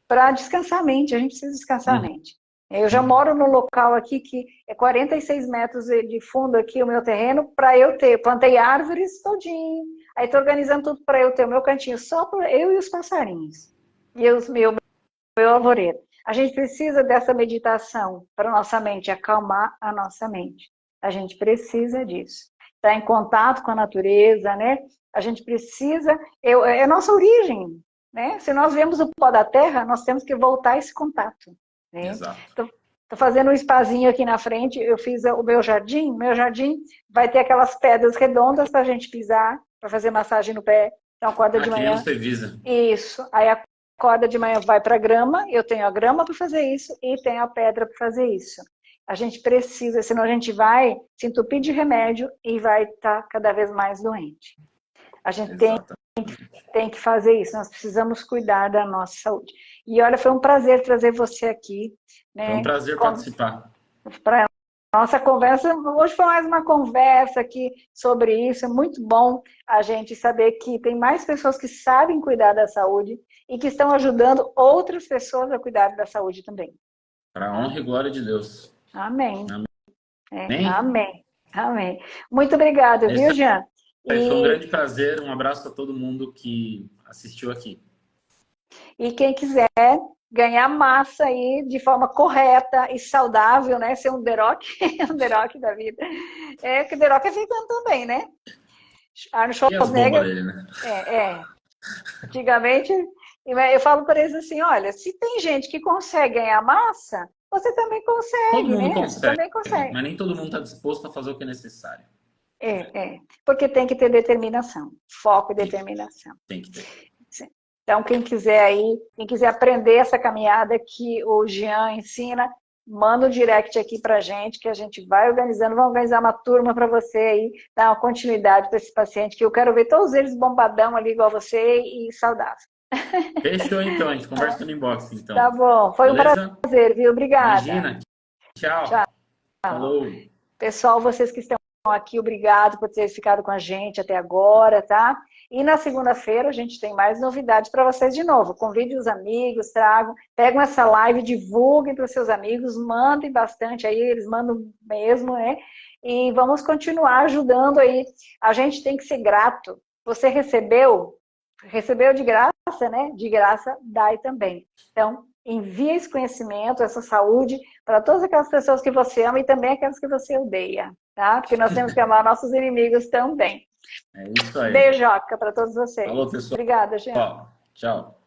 Para descansar a mente, a gente precisa descansar a mente. Eu já moro no local aqui que é 46 metros de fundo aqui o meu terreno, para eu ter, plantei árvores todinho, aí estou organizando tudo para eu ter o meu cantinho, só para eu e os passarinhos, e meu arvoredo. A gente precisa dessa meditação para nossa mente, acalmar a nossa mente. A gente precisa disso. Estar em contato com a natureza, né? A gente precisa, é a nossa origem, né? Se nós vemos o pó da terra, nós temos que voltar a esse contato. Né? Exato. Tô fazendo um spazinho aqui na frente, eu fiz o meu jardim vai ter aquelas pedras redondas para a gente pisar, para fazer massagem no pé. Então acorda de manhã. Isso. Aí acorda de manhã, vai para a grama, eu tenho a grama para fazer isso e tenho a pedra para fazer isso. A gente precisa, senão a gente vai se entupir de remédio e vai estar cada vez mais doente. A gente tem que fazer isso, nós precisamos cuidar da nossa saúde. E olha, foi um prazer trazer você aqui. Né? Foi um prazer participar. Para nossa conversa, hoje foi mais uma conversa aqui sobre isso, é muito bom a gente saber que tem mais pessoas que sabem cuidar da saúde e que estão ajudando outras pessoas a cuidar da saúde também. Para a honra e glória de Deus. Amém. Amém. Amém. Amém. Muito obrigada, viu, Jean? Foi um grande prazer, um abraço a todo mundo que assistiu aqui. E quem quiser ganhar massa aí de forma correta e saudável, né? Ser um Deroc, um Deroc da vida. Que Deroc é vegano também, né? Arnold Schwarzenegger. Dele, né? Antigamente, eu falo para eles assim, olha, se tem gente que consegue ganhar massa, você também consegue, todo mundo né? consegue, você também consegue. Mas nem todo mundo está disposto a fazer o que é necessário. Porque tem que ter determinação, foco e determinação. Tem que ter. Então, quem quiser aprender essa caminhada que o Jean ensina, manda um direct aqui pra gente, que a gente vai organizando, vamos organizar uma turma para você aí, dar uma continuidade para esse paciente, que eu quero ver todos eles bombadão ali igual você e saudável. Fechou então, a gente conversa no inbox então. Tá bom, foi beleza? Um prazer, viu? Obrigada. Imagina. Tchau. Falou. Pessoal, vocês que estão aqui, obrigado por terem ficado com a gente até agora, tá? E na segunda-feira a gente tem mais novidades para vocês de novo. Convide os amigos, pegam essa live, divulguem para os seus amigos, mandem bastante aí, eles mandam mesmo, né? E vamos continuar ajudando aí. A gente tem que ser grato. Você recebeu de graça, né? De graça, dai também. Então, envie esse conhecimento, essa saúde para todas aquelas pessoas que você ama e também aquelas que você odeia, tá? Porque nós temos que amar nossos inimigos também. É isso aí. Beijoca para todos vocês. Falou, pessoal. Obrigada, gente. Tchau.